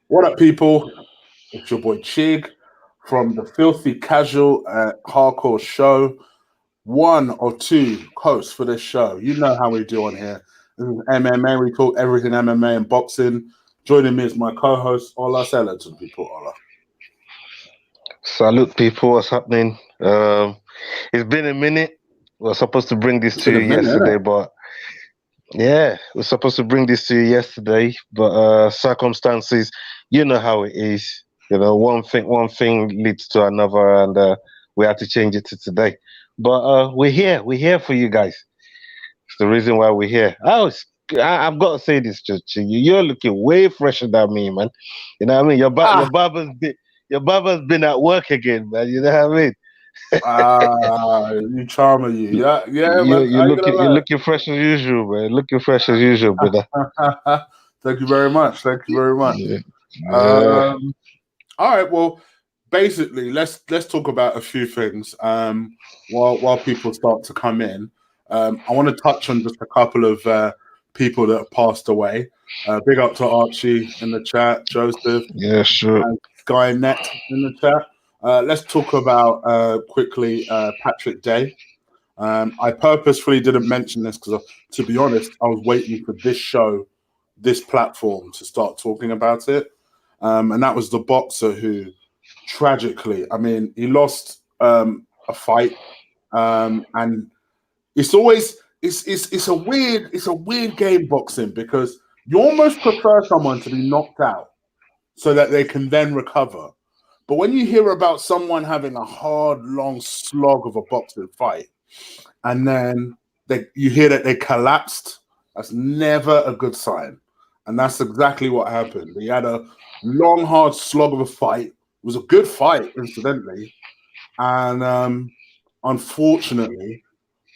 What up, people? It's your boy Chig from the Filthy Casual Hardcore Show. One or two hosts for this show. You know how we do on here. This is MMA. We talk everything MMA and boxing. Joining me is my co-host Ola. Say hello to the people, Ola. Salute, people. What's happening? It's been a minute. We were supposed to bring this to you yesterday, but we're supposed to bring this to you yesterday, but circumstances, you know how it is. You know, one thing leads to another, and we had to change it to today. But we're here. We're here for you guys. It's the reason why we're here. I've got to say this, you're looking way fresher than me, man. You know what I mean? Your barber's been at work again, man. You know what I mean? You charmer, you. Yeah, you're man. You're looking fresh as usual, man. Looking fresh as usual, brother. Thank you very much. Yeah. All right. Well, basically, let's talk about a few things. While people start to come in, I want to touch on just a couple of people that have passed away. Big up to Archie in the chat, Joseph. Yeah, sure. Skynet in the chat. Let's talk about quickly Patrick Day. I purposefully didn't mention this because, to be honest, I was waiting for this show, this platform to start talking about it. And that was the boxer who, tragically, I mean, he lost a fight, and it's always it's a weird game, boxing, because you almost prefer someone to be knocked out so that they can then recover. But when you hear about someone having a hard, long slog of a boxing fight, and then you hear that they collapsed, that's never a good sign. And that's exactly what happened. He had a long, hard slog of a fight. It was a good fight, incidentally. And unfortunately,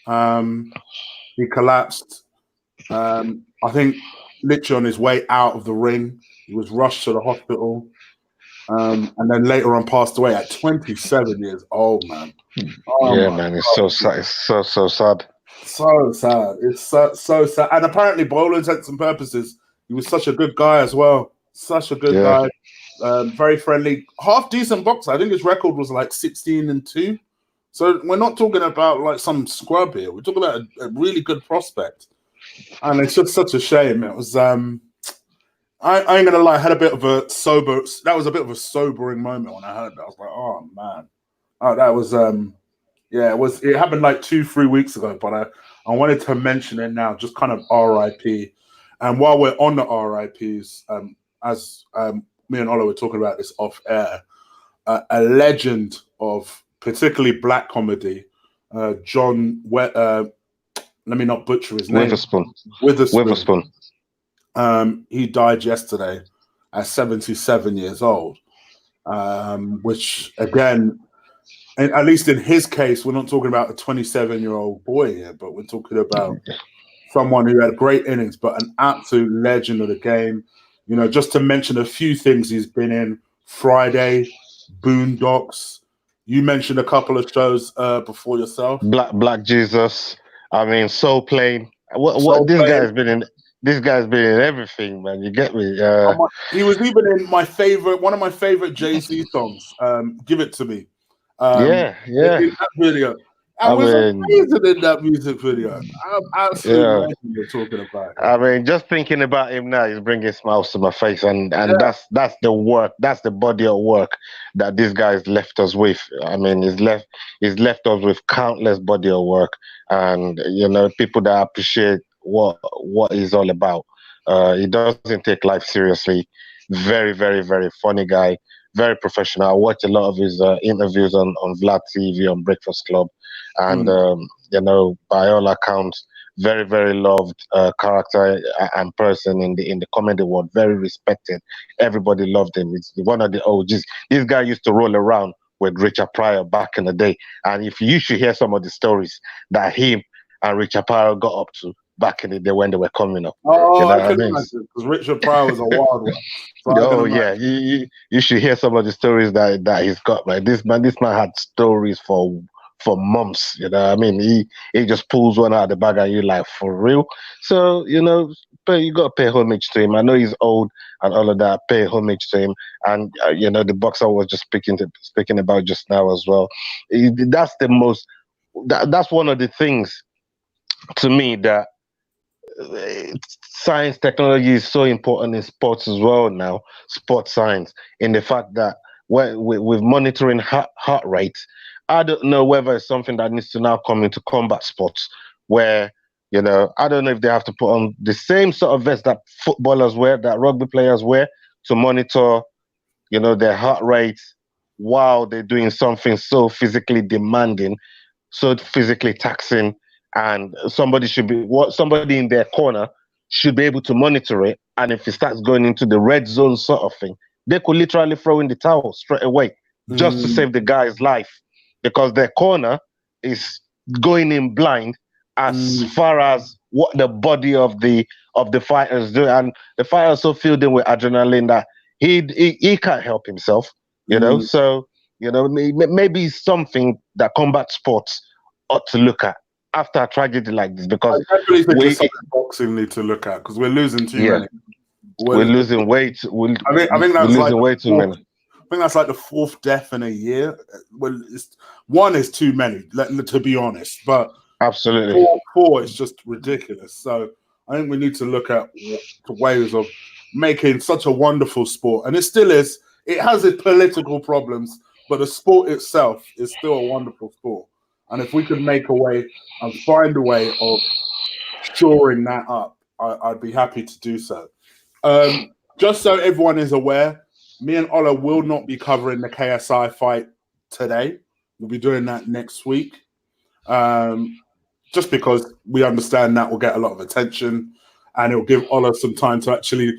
he collapsed. I think literally on his way out of the ring, he was rushed to the hospital. And then later on passed away at 27 years old, man. Man, it's so sad. It's so sad. So sad. It's so sad. And apparently, by all intents and purposes, he was such a good guy as well. Such a good guy. Very friendly. Half decent boxer. I think his record was like 16-2. So we're not talking about like some scrub here. We're talking about a really good prospect. And it's just such a shame. It was I ain't gonna lie, I had a bit of a sobering moment when I heard that. I was like, oh man. Oh, that was it happened like 2-3 weeks ago, but I wanted to mention it now, just kind of RIP. And while we're on the RIPs, as me and Ola were talking about this off air, a legend of particularly black comedy, John let me not butcher his name. Witherspoon. He died yesterday at 77 years old, which again, at least in his case, we're not talking about a 27-year-old boy here, but we're talking about someone who had great innings, but an absolute legend of the game. You know, just to mention a few things he's been in: Friday, Boondocks. You mentioned a couple of shows before yourself. Black Jesus. I mean, Soul Plane. What this guy's been in. This guy's been in everything, man. You get me? He was even in one of my favorite Jay-Z songs. Give It to Me. In that video. I was amazing in that music video. I'm absolutely you're talking about. I mean, just thinking about him now is bringing smiles to my face, and that's the work, that's the body of work that this guy's left us with. I mean, he's left us with countless body of work, and you know, people that appreciate what he's all about. He doesn't take life seriously. Very, very, very funny guy. Very professional. I watch a lot of his interviews on Vlad TV, on Breakfast Club, and you know, by all accounts, very, very loved character and person in the comedy world. Very respected. Everybody loved him. It's one of the OGs. This guy used to roll around with Richard Pryor back in the day, and if you should hear some of the stories that him and Richard Pryor got up to back in the day when they were coming up. Oh, you know I can imagine, because Richard Pryor was a wild one. So you should hear some of the stories that he's got. Like this man had stories for for months. You know, I mean, he just pulls one out of the bag, and you're like, for real. So but you got to pay homage to him. I know he's old and all of that. Pay homage to him, and the boxer was just speaking about just now as well. That's the most. That's one of the things to me that science technology is so important in sports as well now. Sports science, in the fact that with monitoring heart rate, I don't know whether it's something that needs to now come into combat sports, where I don't know if they have to put on the same sort of vest that footballers wear, that rugby players wear, to monitor their heart rate while they're doing something so physically demanding, so physically taxing, and somebody in their corner should be able to monitor it. And if it starts going into the red zone sort of thing, they could literally throw in the towel straight away just to save the guy's life, because their corner is going in blind as far as what the body of the fighters do, and the fighter is so filled in with adrenaline that he can't help himself. So maybe something that combat sports ought to look at after a tragedy like this, because I definitely think it's something boxing need to look at, because we're losing too many. We're losing weight. I think that's losing way too many. I think that's like the 4th death in a year. Well, one is too many, to be honest. But absolutely, four is just ridiculous. So I think we need to look at the ways of making such a wonderful sport, and it still is. It has its political problems, but the sport itself is still a wonderful sport. And if we could make a way and find a way of shoring that up, I'd be happy to do so. Just so everyone is aware, me and Ola will not be covering the KSI fight today. We'll be doing that next week. Just because we understand that will get a lot of attention, and it'll give Ola some time to actually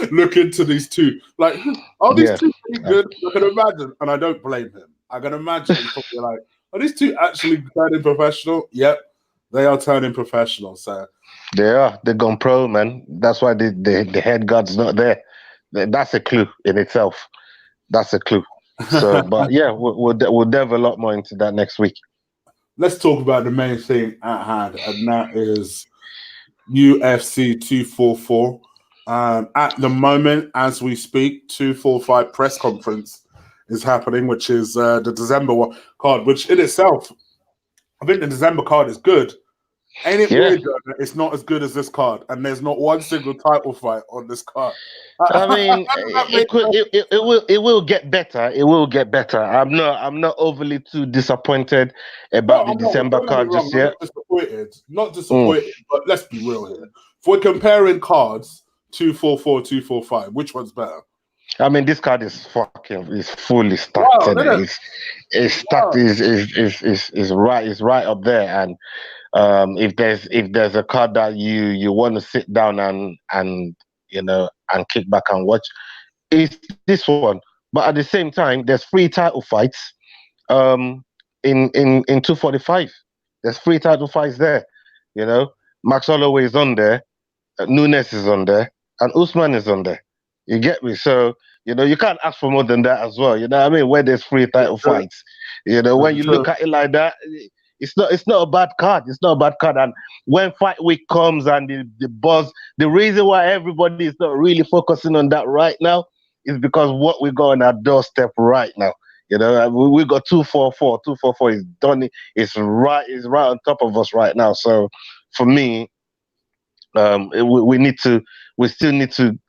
look into these two. Like, are these two pretty good? I can imagine, and I don't blame him. I can imagine he's probably like, are these two actually turning professional? Yep, they are turning professional. So they are. They've gone pro, man. That's why the head guard's not there. That's a clue in itself. That's a clue. So, but yeah, we'll delve a lot more into that next week. Let's talk about the main thing at hand, and that is UFC 244. At the moment, as we speak, 245 press conference is happening, which is the December card, which in itself, I think the December card is good. Ain't it weird that it's not as good as this card, and there's not one single title fight on this card? I mean, it will get better. It will get better. I'm not overly too disappointed about the December card just yet. Not disappointed, but let's be real here. If we're comparing cards, 244, 245, which one's better? I mean, this card is fully stacked. Wow, it's stacked. Is right up there. And if there's a card that you want to sit down and kick back and watch, it's this one. But at the same time, there's 3 title fights in 245. There's 3 title fights there. Max Holloway is on there, Nunes is on there, and Usman is on there. You get me? So, you can't ask for more than that as well. You know what I mean? Where there's 3 title fights. When you look at it like that, it's not a bad card. It's not a bad card. And when fight week comes and the buzz, the reason why everybody is not really focusing on that right now is because what we got on our doorstep right now. We got 244. 244 is done. It's right on top of us right now. So for me, we still need to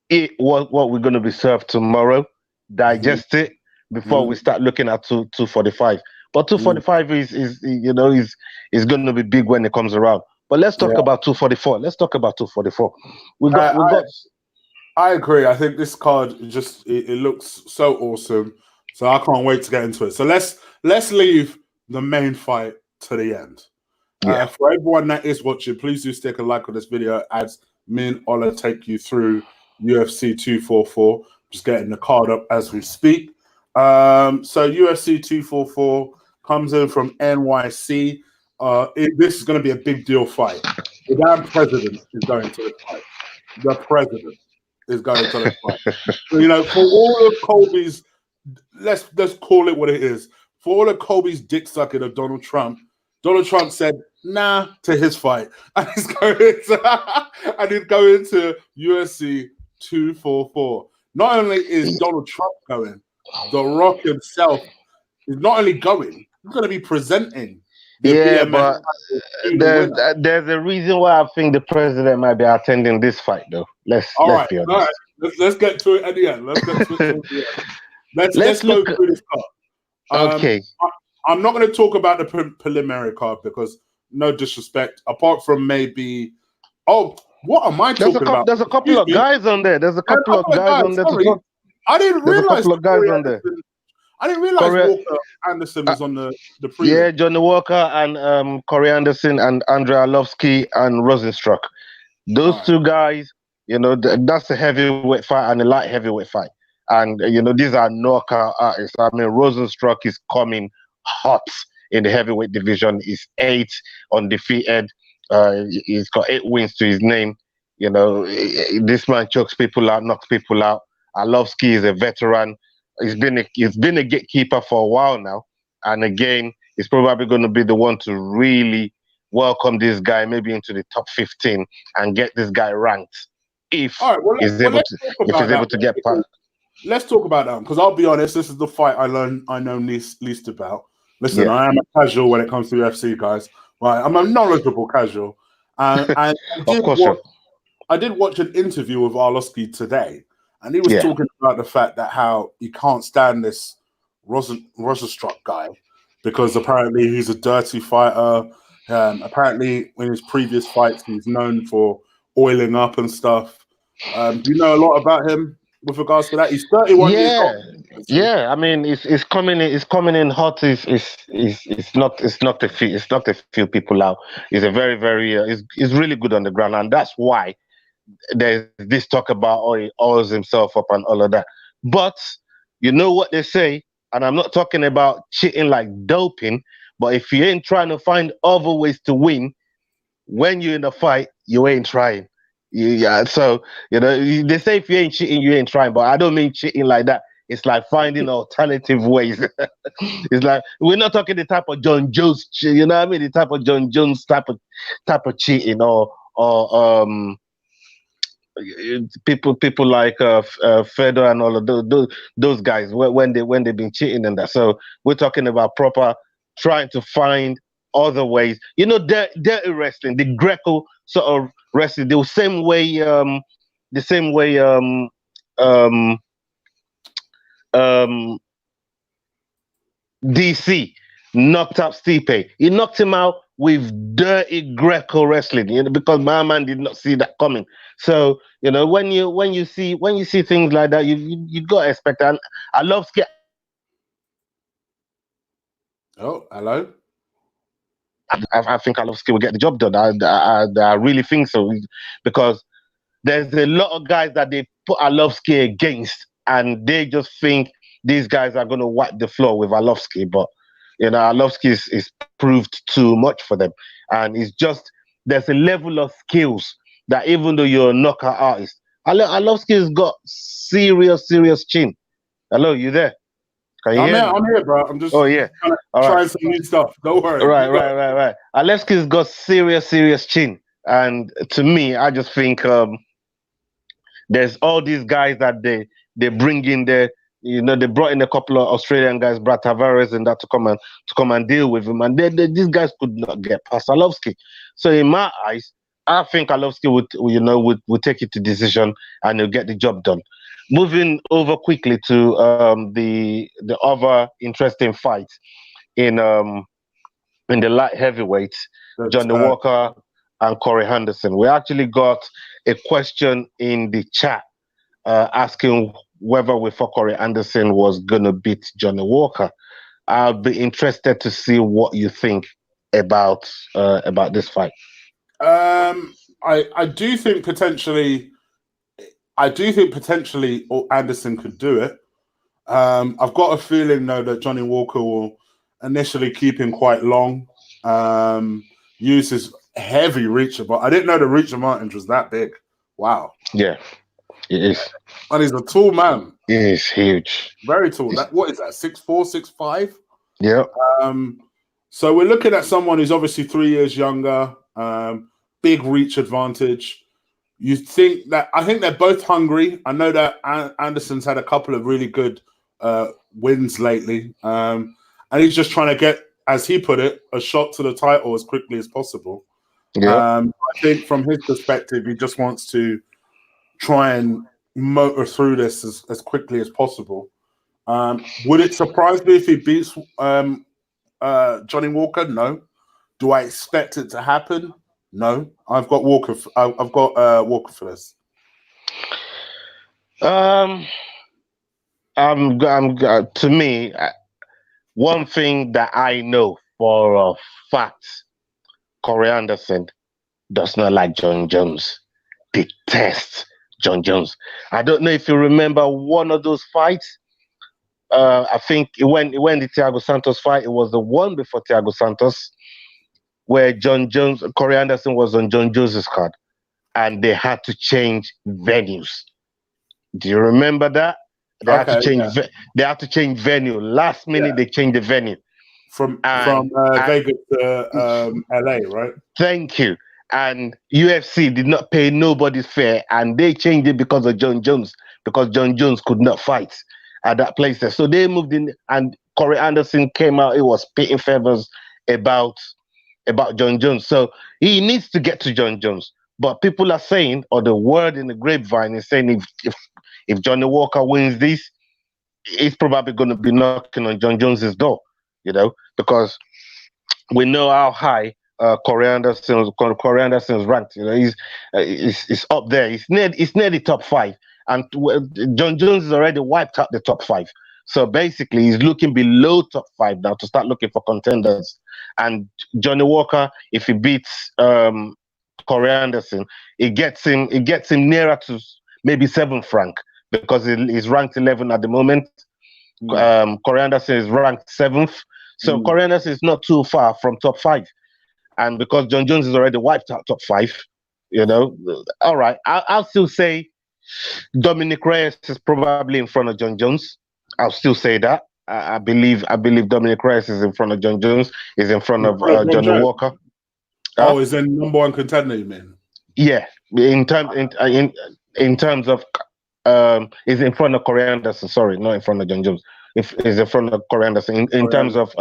eat what we're going to be served tomorrow, digest it before we start looking at 245. But 245 is going to be big when it comes around. But let's talk about 244. Let's talk about 244. I agree. I think this card it looks so awesome. So I can't wait to get into it. So let's leave the main fight to the end. For everyone that is watching, please do stick a like on this video as me and Ola take you through UFC 244. Just getting the card up as we speak. So UFC 244 comes in from NYC. This is going to be a big deal fight. The damn president is going to the fight. The president is going to the fight. So, for all of Colby's, let's call it what it is. for all of Kobe's dick sucking of Donald Trump said nah to his fight, and he's going to UFC 244. Not only is Donald Trump going, The Rock himself is not only going, he's going to be presenting. But there's a reason why I think the president might be attending this fight, though. Let's be honest. All right. Let's get to it at the end. Let's go through this card. Okay. I'm not going to talk about the preliminary card because no disrespect, apart from maybe. Oh, what am I talking about? There's a couple of guys on there. There's a couple of guys on there. I didn't realize. There's a couple of guys on there. I didn't realize Walker Anderson was on the preview. Yeah, Johnny Walker and Corey Anderson and Andre Arlovski and Rozenstruik. Those two guys, that's a heavyweight fight and a light heavyweight fight. And, these are knockout artists. I mean, Rozenstruik is coming hot in the heavyweight division. He's 8 undefeated. He's got 8 wins to his name. This man chokes people out, knocks people out. Arlovski is a veteran. He's been a gatekeeper for a while now, and again, he's probably going to be the one to really welcome this guy maybe into the top 15 and get this guy ranked if he's able to get past. Let's talk about that because I'll be honest, this is the fight I know least about. Listen, I am a casual when it comes to UFC, guys. Right, I'm a knowledgeable casual, and I did watch an interview with Arlovski today. And he was talking about the fact that how he can't stand this Rozenstruik guy because apparently he's a dirty fighter. Apparently, in his previous fights, he's known for oiling up and stuff. Do you know a lot about him with regards to that? He's 31 years old. Yeah. I mean, it's coming in hot. It's not a few people out. He's a very, very. He's really good on the ground, and that's why there's this talk about he oils himself up and all of that. But you know what they say, and I'm not talking about cheating like doping, but if you ain't trying to find other ways to win, when you're in a fight, you ain't trying. So, they say if you ain't cheating, you ain't trying, but I don't mean cheating like that. It's like finding alternative ways. It's like we're not talking the type of John Jones, the type of John Jones type of cheating or people like Fedor and all of those guys when they've been cheating and that. So we're talking about proper trying to find other ways. Dirty wrestling, the Greco sort of wrestling, the same way DC knocked out Stipe. He knocked him out with dirty Greco wrestling, because my man did not see that coming. So when you see things like that, you got to expect. And I love Arlovski. Oh, hello. I think Arlovski will get the job done. I really think so, because there's a lot of guys that they put Arlovski against, and they just think these guys are going to wipe the floor with Arlovski, but. Arlovski is proved too much for them. And it's just, there's a level of skills that even though you're a knockout artist, Arlovski has got serious chin. Hello, you there? Can you hear me? I'm here, bro. I'm just trying some new stuff. Don't worry. Right. Arlovski's got serious chin. And to me, I just think there's all these guys that they bring in there. They brought in a couple of Australian guys, Brad Tavares and that to come and deal with him, and these guys could not get past Arlovski. So in my eyes, I think Arlovski would take it to decision and he'll get the job done. Moving over quickly to the other interesting fight in the light heavyweights, Johnny Walker and Corey Henderson. We actually got a question in the chat asking whether we thought Corey Anderson was going to beat Johnny Walker. I'll be interested to see what you think about this fight. I do think potentially Anderson could do it. I've got a feeling though that Johnny Walker will initially keep him quite long, use his heavy reach, but I didn't know the reach of Martins was that big. Wow. Yeah. It is. And he's a tall man. He is huge. Very tall. What is that, 6'4", 6'5"? Yeah. So we're looking at someone who's obviously 3 years younger, big reach advantage. You think that I think they're both hungry. I know that Anderson's had a couple of really good wins lately, and he's just trying to get, as he put it, a shot to the title as quickly as possible. Yeah. I think from his perspective, he just wants to try and motor through this as quickly as possible. Would it surprise me if he beats Johnny Walker? No. Do I expect it to happen? No. I've got Walker. I've got Walker for this. To me, one thing that I know for a fact, Corey Anderson does not like John Jones. Detests John Jones. I don't know if you remember one of those fights. I think when the Thiago Santos fight, it was the one before Thiago Santos, where Corey Anderson was on John Jones's card, and they had to change venues. Do you remember that? They had to change. Yeah. They had to change venue. Last minute, they changed the venue from Vegas to LA, right? Thank you. And UFC did not pay nobody's fare, and they changed it because of John Jones, because John Jones could not fight at that place there. So they moved in, and Corey Anderson came out. It was spitting feathers about John Jones. So he needs to get to John Jones. But people are saying, or the word in the grapevine is saying, if Johnny Walker wins this, he's probably going to be knocking on John Jones's door, because we know how high Corey Anderson's ranked. He's up there. He's near the top 5, and John Jones has already wiped out the top 5. So basically, he's looking below top 5 now to start looking for contenders. And Johnny Walker, if he beats Corey Anderson, it gets him nearer to maybe 7th rank, because he's ranked 11 at the moment. Corey Anderson is ranked 7th. So Corey Anderson is not too far from top 5. And because John Jones has already wiped out top 5, all right, I'll still say Dominic Reyes is probably in front of John Jones. I'll still say that. I believe Dominic Reyes is in front of John Jones. Is in front of Johnny Walker. Is the number 1 contender, you mean? Yeah, in terms of is in front of Corey Anderson. Sorry, not in front of John Jones. If is in front of Corey Anderson in terms of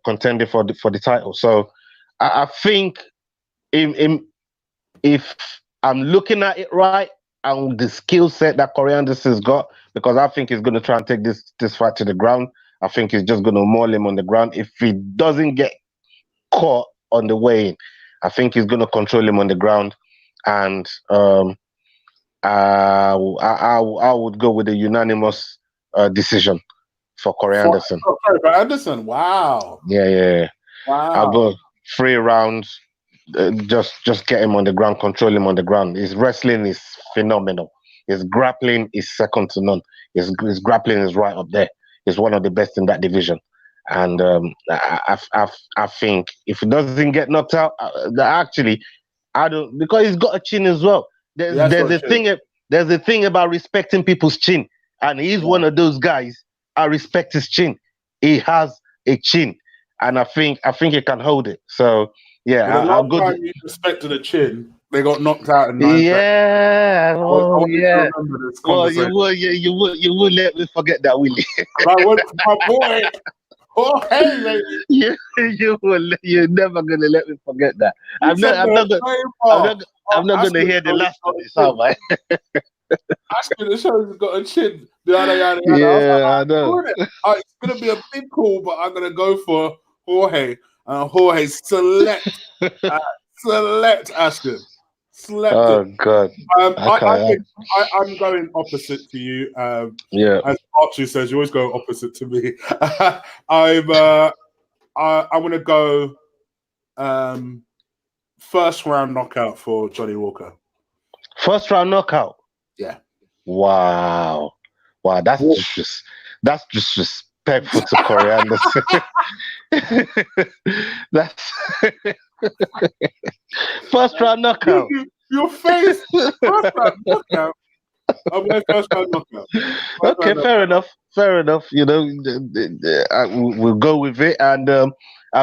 contending for the title. So I think if I'm looking at it right, and the skill set that Corey Anderson's got, because I think he's going to try and take this fight to the ground. I think he's just going to maul him on the ground. If he doesn't get caught on the way in, I think he's going to control him on the ground. And I would go with a unanimous decision for Corey Anderson. Sorry, for Anderson. Wow. Yeah. Wow. I'll go 3 rounds. Just get him on the ground, control him on the ground. His wrestling is phenomenal. His grappling is second to none. His grappling is right up there. He's one of the best in that division. And I think if he doesn't get knocked out, actually, I don't, because he's got a chin as well. There's a thing about respecting people's chin, and he's one of those guys. I respect his chin. He has a chin, and I think he can hold it. So yeah, I'll go. You respected a chin. They got knocked out in 9 seconds. Yeah. Well, you would let me forget that, will you? I went for my boy. Oh, hey, lady. You're never gonna let me forget that. I'm not gonna hear the last of this, am I? Ashton, the show's got a chin. Yada. I know. It's gonna be a big call, but I'm gonna go for Jorge. Jorge select Ashton. Oh God! I'm going opposite to you. As Archie says, you always go opposite to me. I'm going to go first round knockout for Johnny Walker. First round knockout. Yeah. Wow. That's disrespectful to Corey Anderson. That's first round knockout. Your face. First round knockout. I'm going first round knockout. Fair enough. fair enough. You know, we'll go with it, and I'm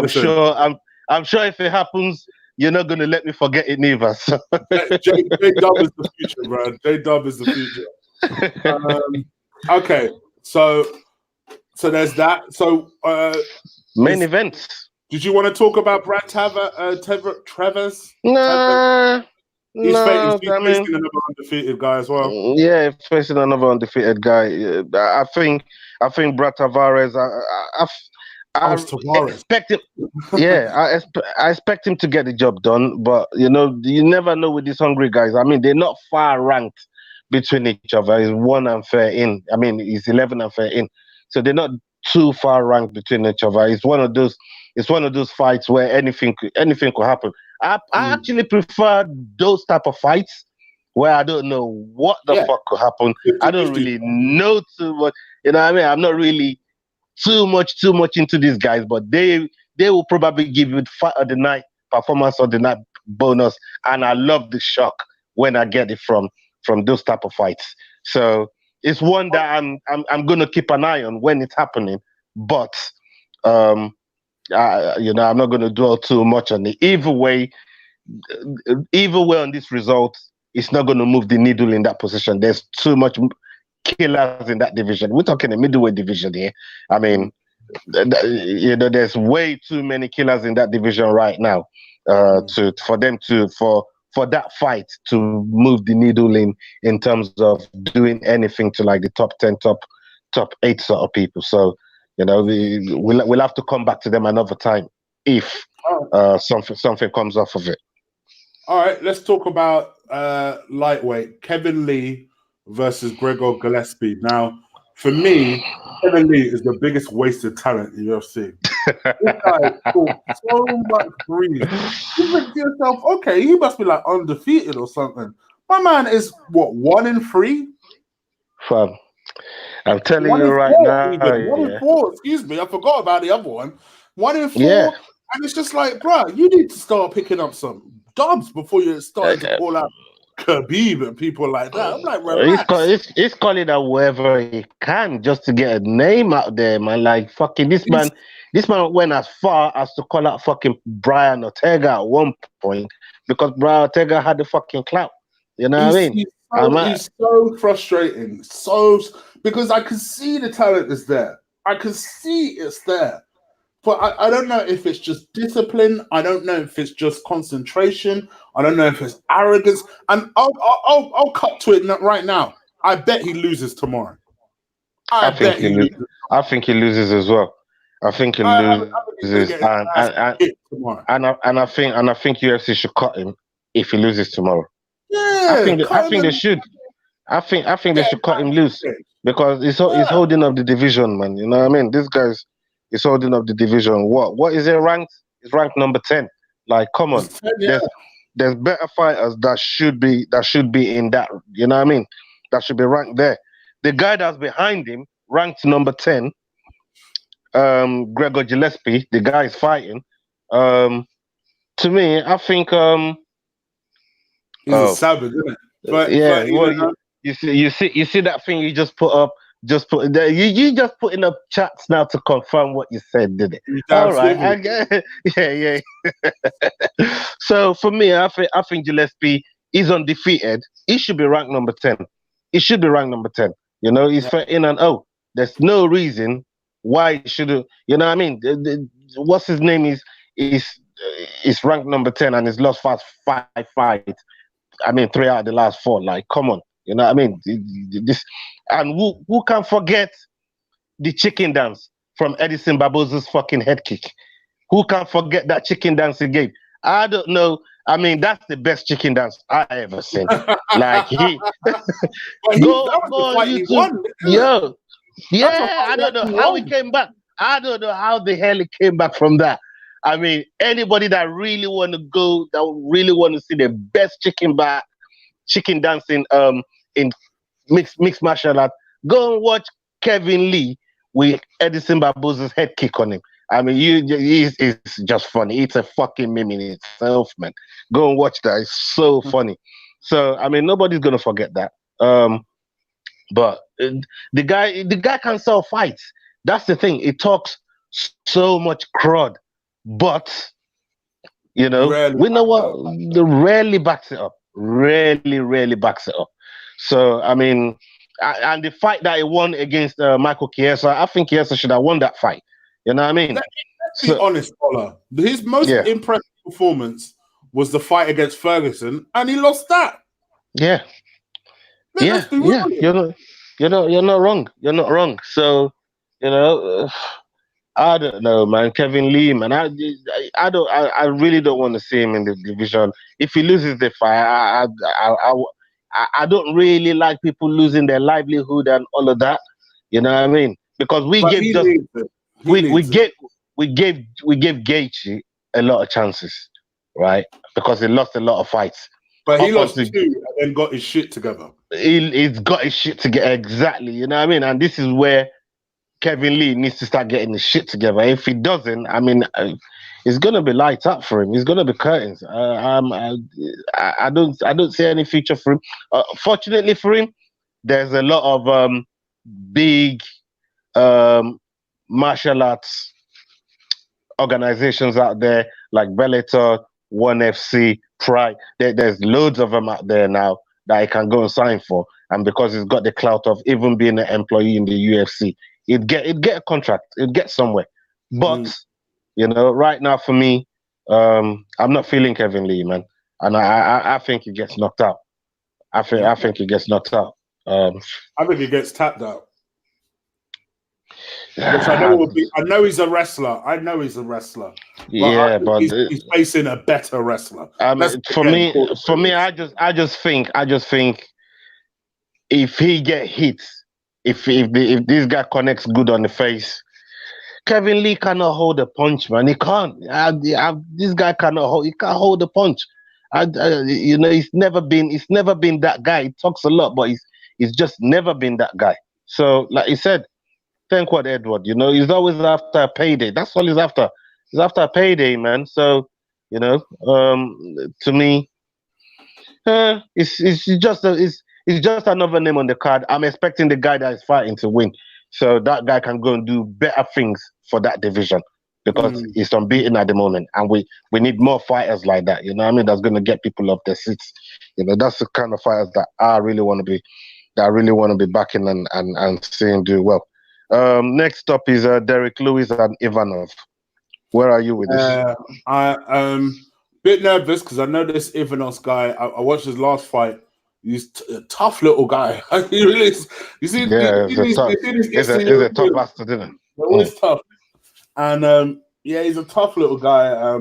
Listen. sure. I'm sure if it happens, you're not going to let me forget it neither. So. J-Dub is the future, bro. J-Dub is the future. Okay, so there's that. So main events. Did you want to talk about Brad Travers? Nah. He's No, facing another undefeated guy as well. Yeah, facing another undefeated guy. I think Brad Tavares. I expect him. Yeah, I expect him to get the job done. But you know, you never know with these hungry guys. I mean, they're not far ranked between each other. He's 1 and fair in. I mean, he's 11 and fair in. So they're not too far ranked between each other. It's one of those. It's one of those fights where anything could happen. I actually prefer those type of fights where I don't know what the fuck could happen. I don't really know too much. You know what I mean? I'm not really too much into these guys, but they will probably give you the fight of the night, performance of the night bonus, and I love the shock when I get it from those type of fights. So it's one that I'm gonna keep an eye on when it's happening, but you know, I'm not gonna dwell too much on it. Either way on this result, it's not gonna move the needle in that position. There's too much killers in that division. We're talking the middleweight division here. I mean, you know, there's way too many killers in that for that fight to move the needle in terms of doing anything to like the top 10, top 8 sort of people. So, you know, we'll have to come back to them another time if something comes off of it. All right, let's talk about lightweight. Kevin Lee versus Gregor Gillespie. Now, for me, Kevin Lee is the biggest wasted talent in UFC. This guy talks so much breeze. You think to yourself, okay, he must be like undefeated or something. My man is what, 1 in 3? Fam, I'm telling you right now. Even. 1 in 4, excuse me. I forgot about the other one. 1 in 4. Yeah. And it's just like, bro, you need to start picking up some dubs before you start to call out Khabib and people like that. I'm like, relax. He's calling out whoever he can just to get a name out there, man. Like, fucking this man went as far as to call out fucking Brian Ortega at one point because Brian Ortega had the fucking clout. You know what I mean? He's so frustrating. Because I can see the talent is there. I can see it's there. But I don't know if it's just discipline. I don't know if it's just concentration. I don't know if it's arrogance. And I'll cut to it right now. I bet he loses tomorrow. I think he loses as well. I think he loses, and I think UFC should cut him if he loses tomorrow. Yeah, I think they should. I think they should cut him loose because he's holding up the division, man. You know what I mean? This guy's. He's holding up the division. What is it ranked? It's ranked number 10. Like, come on. 10, yeah. There's better fighters that should be in that. You know what I mean? That should be ranked there. The guy that's behind him, ranked number 10, Gregor Gillespie, the guy is fighting. To me, I think he's a savage, isn't it? But you see that thing you just put up. You just putting up chats now to confirm what you said, did it? All right, I get it. Yeah. So for me, I think Gillespie is undefeated. He should be ranked number 10. He should be ranked number 10. You know, he's fair in and out. There's no reason why he should. You know what I mean? What's his name is ranked number 10 and he's lost 5 fights. I mean, 3 out of the last 4. Like, come on. You know what I mean? This, and who can forget the chicken dance from Edison Barboza's fucking head kick? Who can forget that chicken dance he gave? I don't know. I mean, that's the best chicken dance I ever seen. Like go on YouTube. I don't know how he came back. I don't know how the hell he came back from that. I mean, anybody that really want to see the best chicken dancing in mixed martial art, go and watch Kevin Lee with Edison Barboza's head kick on him. I mean, it's just funny. It's a fucking meme in itself, man. Go and watch that. It's so funny. So, I mean, nobody's gonna forget that. But the guy can sell fights. That's the thing. It talks so much crud, but Rarely we know backs it what up. rarely backs it up. Rarely backs it up. So I mean, and the fight that he won against Michael Chiesa, I think Chiesa should have won that fight. You know what I mean? Let's be honest, Ola. His most impressive performance was the fight against Ferguson, and he lost that. Yeah. Let's be real. You're not wrong. You're not wrong. So, I don't know, man. Kevin Lee, man. I really don't want to see him in the division. If he loses the fight, I don't really like people losing their livelihood and all of that. You know what I mean? Because we gave Gaethje a lot of chances, right? Because he lost a lot of fights. But he lost 2 and then got his shit together. He's got his shit together, exactly. You know what I mean? And this is where Kevin Lee needs to start getting his shit together. If he doesn't, I mean, it's gonna be lights up for him. It's gonna be curtains. I don't see any future for him. Fortunately for him, there's a lot of big martial arts organizations out there like Bellator, ONE FC, Pride. There's loads of them out there now that he can go and sign for, and because he's got the clout of even being an employee in the UFC, he'd get a contract, he'd get somewhere. But right now for me, I'm not feeling Kevin Lee, man, and I think he gets knocked out. I think he gets knocked out. I think he gets tapped out. Which I know he's a wrestler. But but he's facing a better wrestler. For me, I just think if he get hit, if this guy connects good on the face, Kevin Lee cannot hold a punch, man. He can't. This guy cannot hold. He can't hold a punch. He's never been that guy. He talks a lot, but he's just never been that guy. So, like he said, thank God, Edward. He's always after a payday. That's all he's after. He's after a payday, man. So, to me, it's just another name on the card. I'm expecting the guy that is fighting to win, so that guy can go and do better things for that division because he's unbeaten at the moment, and we need more fighters like that. You know what I mean? That's going to get people off their seats. That's the kind of fighters that I really want to be backing and seeing do well. Next up is Derrick Lewis and Ivanov. Where are you with this? I'm bit nervous because I know this Ivanov guy. I watched his last fight. He's a tough little guy. He really is. You see, he's a tough bastard, isn't he? Always tough. And he's a tough little guy.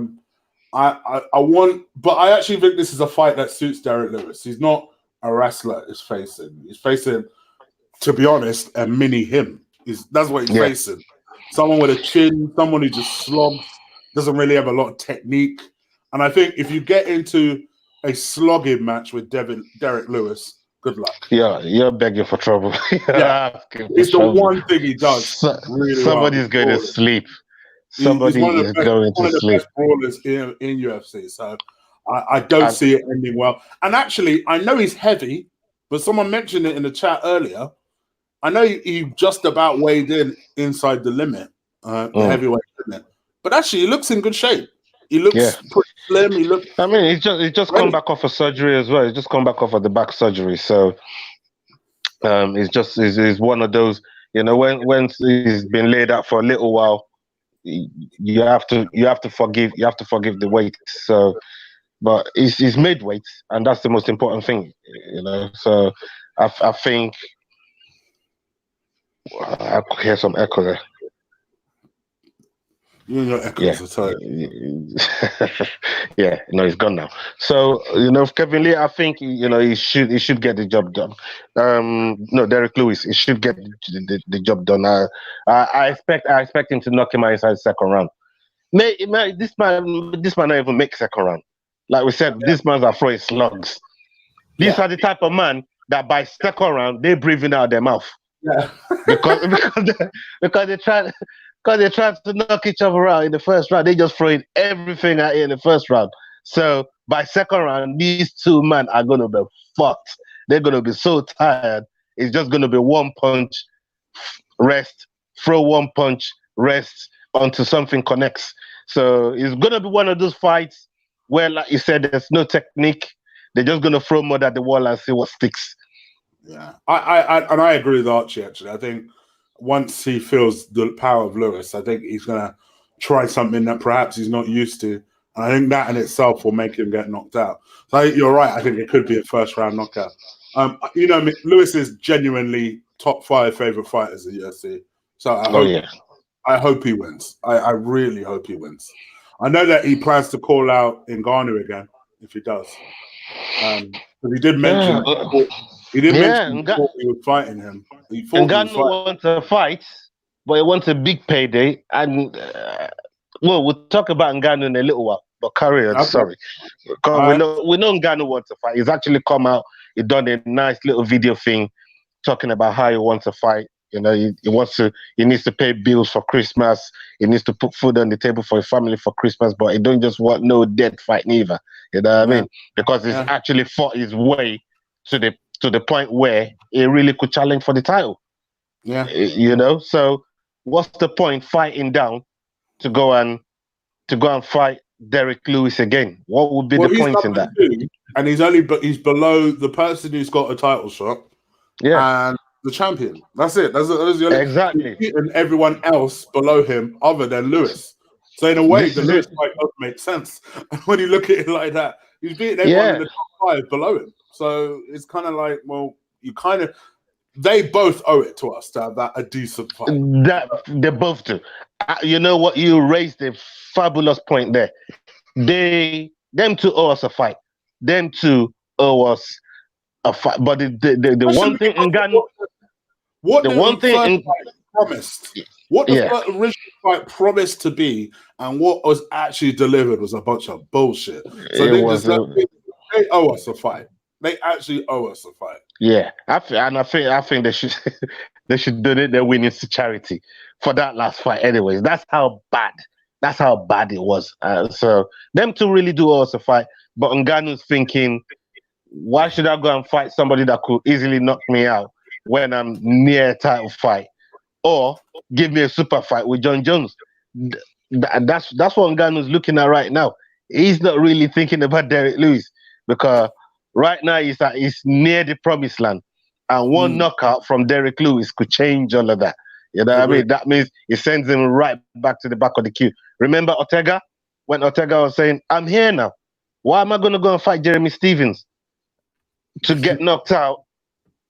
I want, but I actually think this is a fight that suits Derrick Lewis. He's not a wrestler. He's facing, to be honest, a mini him. That's what he's facing. Someone with a chin, someone who just slogs, doesn't really have a lot of technique. And I think if you get into a slogging match with Derrick Lewis, good luck. Yeah, you're begging for trouble. It's the one thing he does. Somebody's going to sleep. Somebody is going to sleep. One of the best brawlers in UFC. So I don't see it ending well. And actually, I know he's heavy, but someone mentioned it in the chat earlier. I know he just about weighed in inside the limit, the heavyweight limit. But actually, he looks in good shape. He looks pretty slim. I mean, he's just come back off a surgery as well. He's just come back off of the back surgery. So he's one of those, when he's been laid out for a little while, you have to forgive the weight. So, but he's made weight, and that's the most important thing, So I think I could hear some echo there. You and your echoes are tight. He's gone now. So, Kevin Lee, I think, he should get the job done. Derrick Lewis, he should get the job done. I expect him to knock him out inside the second round. This man not even make second round. Like we said, this man's are throwing slugs. These are the type of man that by second round, they're breathing out their mouth. Yeah. because they tried to knock each other out in the first round. They just throwing everything at you in the first round. So by second round, these two men are gonna be fucked. They're gonna be so tired. it's just going to be one punch, rest, throw one punch, rest until something connects. So it's going to be one of those fights where, like you said, there's no technique. They're just going to throw mud at the wall and see what sticks. Yeah, I agree with Archie, actually. I think once he feels the power of Lewis, I think he's going to try something that perhaps he's not used to. And I think that in itself will make him get knocked out. So you're right. I think it could be a first-round knockout. You know, Lewis is genuinely top 5 favorite fighters in the UFC. So I hope he wins. I really hope he wins. I know that he plans to call out Ngannou again if he does. But he did mention he was fighting him. He thought Ngannou wants to fight, but he wants a big payday. And we'll talk about Ngannou in a little while. But carry on, sorry. Because we know Ngannou wants to fight. He's actually come out. He done a nice little video thing talking about how he wants to fight. You know, he needs to pay bills for Christmas. He needs to put food on the table for his family for Christmas, but he don't just want no dead fight neither. You know what I mean? Because he's actually fought his way to the point where he really could challenge for the title. Yeah. You know, so what's the point fighting down to go and fight Derrick Lewis again? What would be the point in that? And he's below the person who's got a title shot. Yeah. And the champion. That's it. That's the only, exactly. And everyone else below him other than Lewis. So in a way, the Lewis fight does make sense. And when you look at it like that, he's beating everyone in the top 5 below him. So it's kind of like, well, they both owe it to us to have a decent fight. They both do. You know what? You raised a fabulous point there. Them two owe us a fight. Them two owe us a fight. But the one thing Ngannou. What the one thing promised? What the original fight promised to be, and what was actually delivered was a bunch of bullshit. So they owe us a fight. They actually owe us a fight. Yeah, I think they should they should donate their winnings to charity for that last fight. Anyways, that's how bad it was. So them two really do owe us a fight. But Ngannou's thinking, why should I go and fight somebody that could easily knock me out when I'm near a title fight, or give me a super fight with John Jones? That's what Ngannou's looking at right now. He's not really thinking about Derrick Lewis, because right now he's near the promised land, and one knockout from Derrick Lewis could change all of that. You know what I mean? That means it sends him right back to the back of the queue. Remember Ortega? When Ortega was saying, I'm here now. Why am I going to go and fight Jeremy Stevens to get knocked out,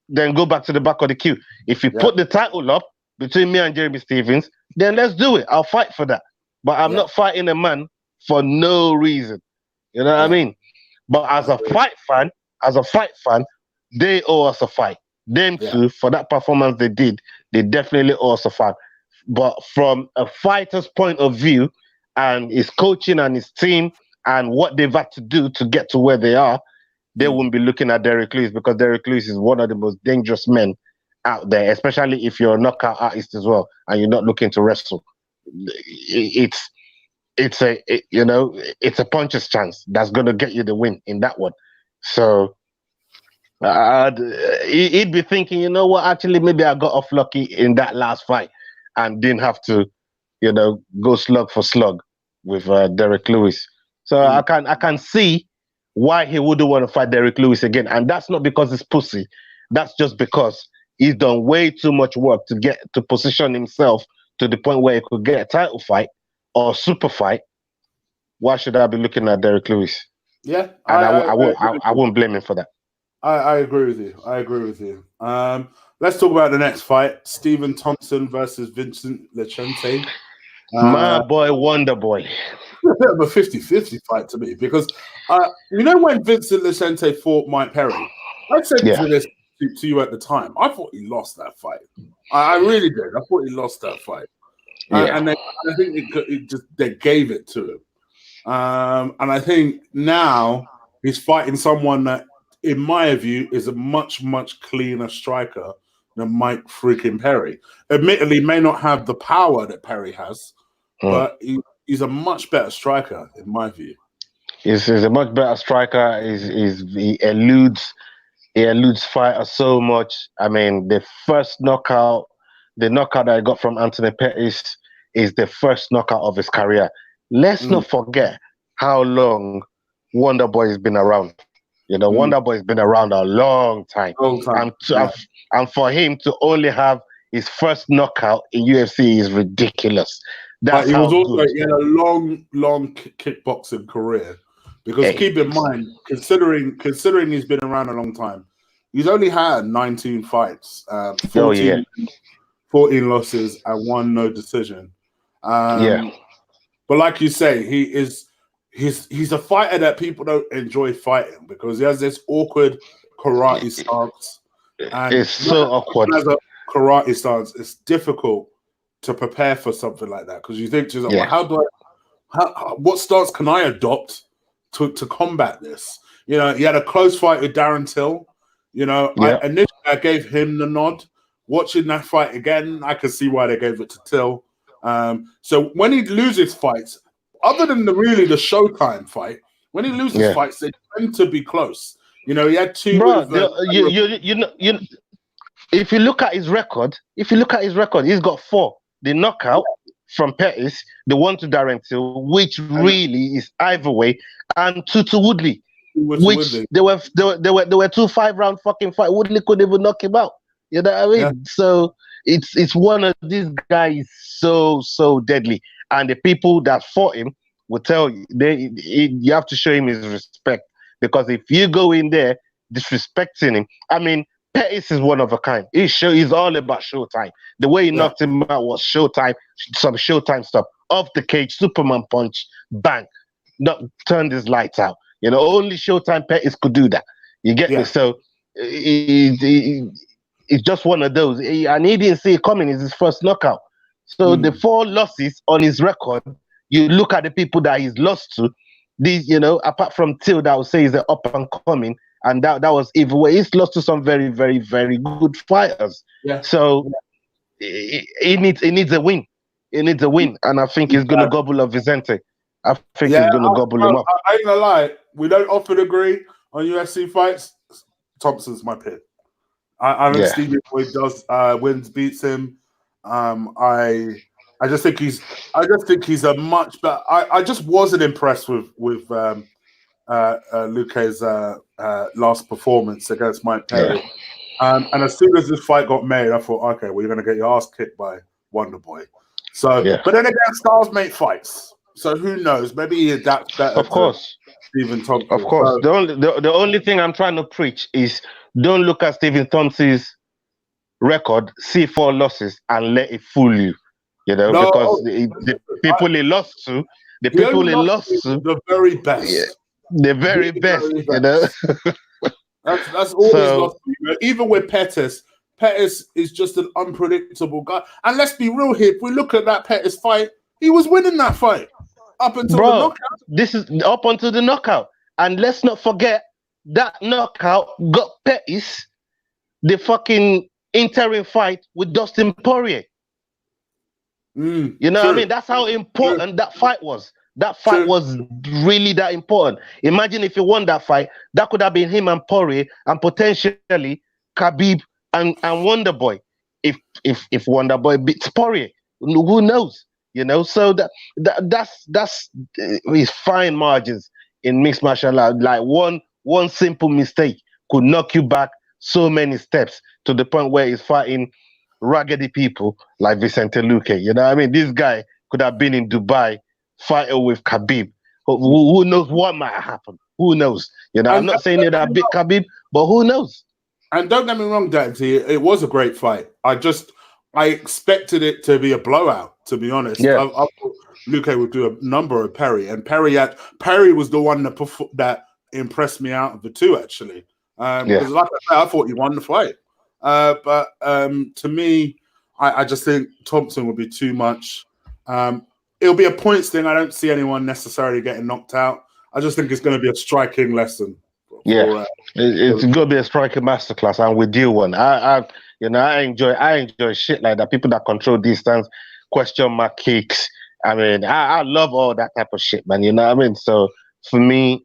then go back to the back of the queue? If you put the title up between me and Jeremy Stevens, then let's do it. I'll fight for that. But I'm not fighting a man for no reason. You know what I mean? But as a fight fan, they owe us a fight. Them two, for that performance they did, they definitely owe us a fight. But from a fighter's point of view, and his coaching and his team and what they've had to do to get to where they are, they won't be looking at Derrick Lewis, because Derrick Lewis is one of the most dangerous men out there, especially if you're a knockout artist as well and you're not looking to wrestle. It's a puncher's chance that's going to get you the win in that one. So he'd be thinking, you know what, actually maybe I got off lucky in that last fight and didn't have to, go slug for slug with Derrick Lewis. So I can see why he wouldn't want to fight Derrick Lewis again. And that's not because he's pussy. That's just because he's done way too much work to position himself to the point where he could get a title fight or super fight. Why should I be looking at Derrick Lewis? Yeah. And I won't blame him for that. I agree with you. Let's talk about the next fight. Stephen Thompson versus Vincent Lecente. My boy, Wonder Boy. A bit of a 50-50 fight to me, because when Vincent Lecente fought Mike Perry, I said to you at the time, I thought he lost that fight. I really did. I thought he lost that fight. And I think they gave it to him. And I think now he's fighting someone that, in my view, is a much, much cleaner striker than Mike freaking Perry. Admittedly, may not have the power that Perry has, but he's a much better striker, in my view. He's a much better striker. He eludes He eludes fighters so much. I mean, the knockout that I got from Anthony Pettis is the first knockout of his career. Let's not forget how long Wonder Boy has been around. You know, Wonder Boy has been around a long time. And for him to only have his first knockout in UFC is ridiculous. That's he how was also good. he had a long kickboxing career. Because keep in mind, considering he's been around a long time, he's only had 19 fights, 14 losses, and 1 no decision. But like you say, he's a fighter that people don't enjoy fighting because he has this awkward karate stance. And it's so awkward. As a karate stance, it's difficult to prepare for something like that because you think to yourself, well, what stance can I adopt to combat this? You know, he had a close fight with Darren Till. You know, initially I gave him the nod. Watching that fight again, I could see why they gave it to Till. So when he loses fights, other than the Showtime fight, when he loses fights, they tend to be close. You know, he had 2. Bro, if you look at his record, he's got 4. The knockout from Pettis, the one to Darren Till, which really is either way, and 2 to Woodley, which they were 2 5-round fucking fight. Woodley couldn't even knock him out. You know what I mean? Yeah. So it's one of these guys so deadly, and the people that fought him will tell you you have to show him his respect, because if you go in there disrespecting him, I mean, Pettis is one of a kind. He's all about showtime. The way he knocked him out was showtime, some showtime stuff. Off the cage, Superman punch, bang, turned his lights out. You know, only Showtime Pettis could do that. You get me? So it's just one of those. And he didn't see it coming. It's his first knockout. So the 4 losses on his record, you look at the people that he's lost to, these, you know, apart from Till, that I would say is the up and coming, and that was even where he's lost to some very, very, very good fighters. Yeah. So he needs a win. He needs a win, and I think he's gonna gobble up Vicente. I think he's gonna gobble him up. I ain't gonna lie, we don't often agree on UFC fights. Thompson's my pick. I think Stevie Boyd wins, beats him. I just think he's a much better. I just wasn't impressed with Luque's last performance against Mike Perry. And as soon as this fight got made, I thought, okay, well, you're going to get your ass kicked by Wonder Boy. So, but then again, styles make fights. So who knows? Maybe he adapts better. Of course, Stephen Thompson. Of course, so, the only thing I'm trying to preach is don't look at Stephen Thompson's record, see 4 losses, and let it fool you. You know, because the people he lost to, the very best. The very best, you know. That's all he's lost to. You know? Even with Pettis is just an unpredictable guy. And let's be real here. If we look at that Pettis fight, he was winning that fight up until the knockout. This is up until the knockout. And let's not forget that knockout got Pettis the fucking interim fight with Dustin Poirier. You know what I mean? That's how important that fight was. That fight was really that important. Imagine if he won that fight, that could have been him and Poirier, and potentially Khabib and Wonder Boy. If Wonder Boy beats Poirier, who knows? You know, so that's his fine margins in mixed martial arts. Like one simple mistake could knock you back so many steps to the point where he's fighting raggedy people like Vicente Luque. You know what I mean? This guy could have been in Dubai fighting with Khabib. Who knows what might happen? Who knows? You know, I'm not saying it a big Khabib, but who knows? And don't get me wrong, Dante, it was a great fight. I expected it to be a blowout, to be honest. I thought Luque would do a number of Perry, and Perry was the one that impressed me out of the 2, actually. Because like I said, I thought he won the fight. But to me, I just think Thompson would be too much. It'll be a points thing. I don't see anyone necessarily getting knocked out. I just think it's going to be a striking lesson. It's going to be a striking masterclass, and we deal one. I enjoy shit like that. People that control distance, question mark kicks. I mean, I love all that type of shit, man. You know what I mean? So for me,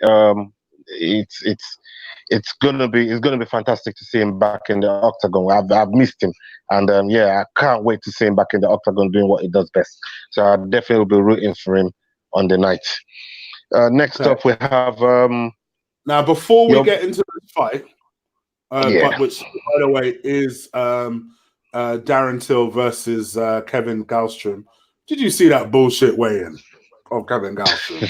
it's gonna be fantastic to see him back in the octagon. I've missed him, and I can't wait to see him back in the octagon doing what he does best. So I definitely will be rooting for him on the night. Next up, we have now before we get into this fight, but which by the way is Darren Till versus Kevin Gastelum. Did you see that bullshit weigh-in of Kevin Gastelum?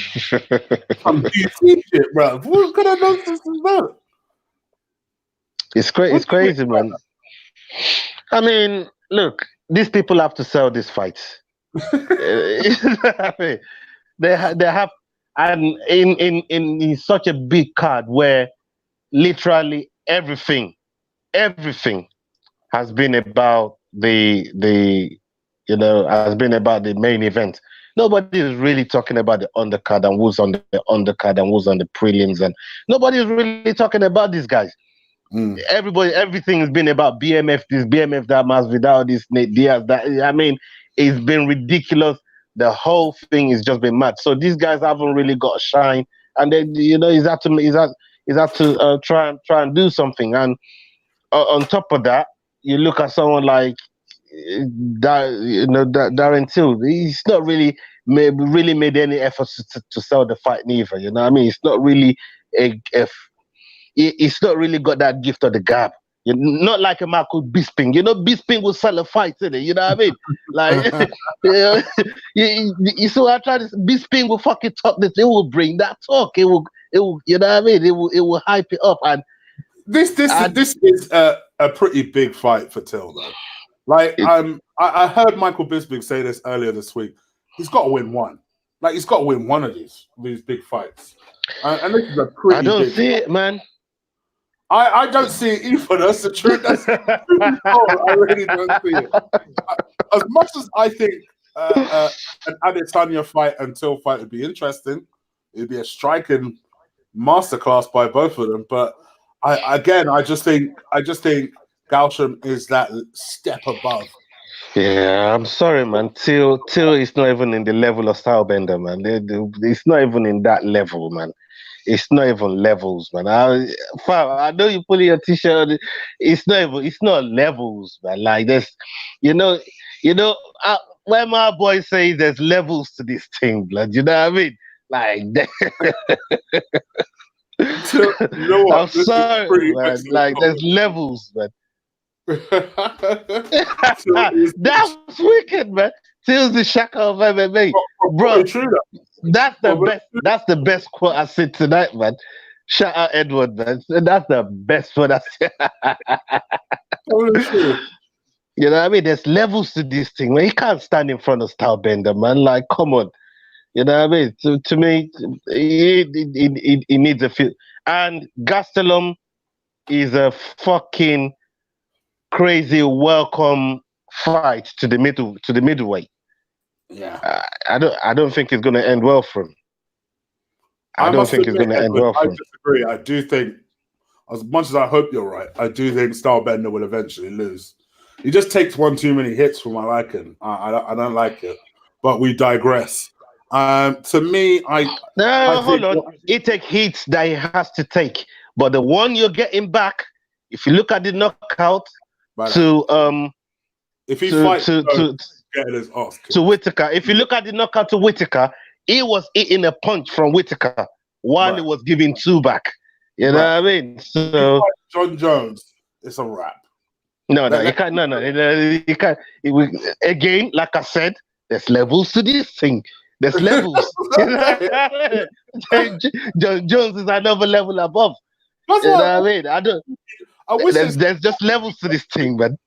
Some DC shit, bro. What kind of nonsense is that? It's crazy, man. I mean, look, these people have to sell these fights. They have, and in such a big card where literally everything has been about the main event. Nobody is really talking about the undercard and who's on the undercard and who's on the prelims, and nobody is really talking about these guys. Everything has been about BMF this, BMF that, Masvidal this, Diaz that. I mean, it's been ridiculous. The whole thing has just been mad. So these guys haven't really got a shine, and then he's had to try and do something. And on top of that, you look at someone like Darren Till. He's not really made any efforts to sell the fight neither. You know what I mean? It's not really it's not really got that gift of the gab. Not like a Michael Bisping. Bisping will sell a fight, isn't it? You know what I mean? Like, you see what I try to say? Bisping will fucking talk this. It will bring that talk. It will. You know what I mean? It will hype it up. And this is a pretty big fight for Till, though. Like, I heard Michael Bisping say this earlier this week. He's got to win one. Like, he's got to win one of these big fights. And this is a pretty. I don't big see fight. it, man. I don't see it either. That's the truth. That's the truth. I really don't see it. As much as I think an Adesanya fight and Till fight would be interesting, it'd be a striking masterclass by both of them. But I just think Gastelum is that step above. Yeah, I'm sorry, man. Till is not even in the level of Stylebender, man. It's not even in that level, man. It's not even levels, man. I know you put your t-shirt. It's not levels, man. Like this, when my boy says there's levels to this thing, blood. You know what I mean? Like, I'm sorry, man. Like, there's levels, man. That's wicked, man. Till's the Shaka of MMA, bro. That's the best. That's the best quote I said tonight, man. Shout out Edward, man. That's the best one I said. You know what I mean? There's levels to this thing, man. You can't stand in front of Stylebender, man. Like, come on. You know what I mean? To me, he needs a few. And Gastelum is a fucking crazy welcome fight to the middleweight. Yeah, I don't think it's going to end well for him. I disagree. I do think, as much as I hope you're right, I do think Stylebender will eventually lose. He just takes one too many hits for my liking. I don't like it. But we digress. To me, hold on. He takes hits that he has to take, but the one you're getting back, if you look at the knockout if he fights to Whittaker, if you look at the knockout to Whittaker, he was eating a punch from Whittaker while he was giving two back. You know what I mean? So John Jones, it's a wrap. No, you can't. No, you can't. Again, like I said, there's levels to this thing. There's levels. John Jones is another level above. You know what I mean? There's just levels to this thing, man.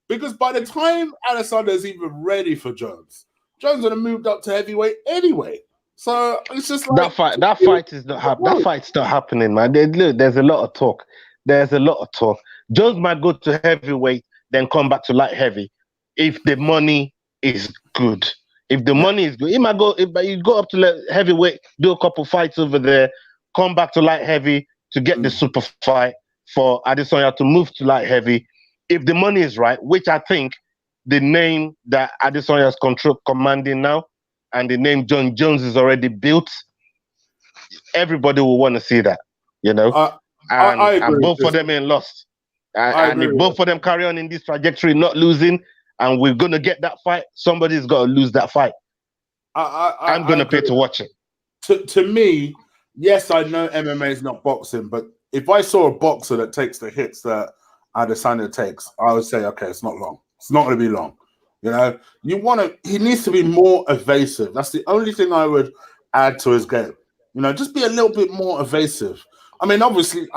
Because by the time Adesanya's even ready for Jones would have moved up to heavyweight anyway. So it's just like that fight is not happening. That fight's not happening, man. There's a lot of talk. Jones might go to heavyweight, then come back to light heavy if the money is good. If the money is good, he might go. If you go up to heavyweight, do a couple fights over there, come back to light heavy to get the super fight for Adesanya to move to light heavy. If the money is right, which I think the name that Adesanya is commanding now, and the name John Jones is already built, everybody will want to see that. you know, I agree and with both of this. them ain't lost. I And agree if with both of them carry on in this trajectory, not losing, and we're gonna get that fight, somebody's got to lose that fight. I'm gonna pay to watch it. To me, yes, I know MMA is not boxing, but if I saw a boxer that takes the hits that Adesanya takes, I would say, okay, it's not long. It's not going to be long. You know, he needs to be more evasive. That's the only thing I would add to his game. You know, just be a little bit more evasive. I mean, obviously,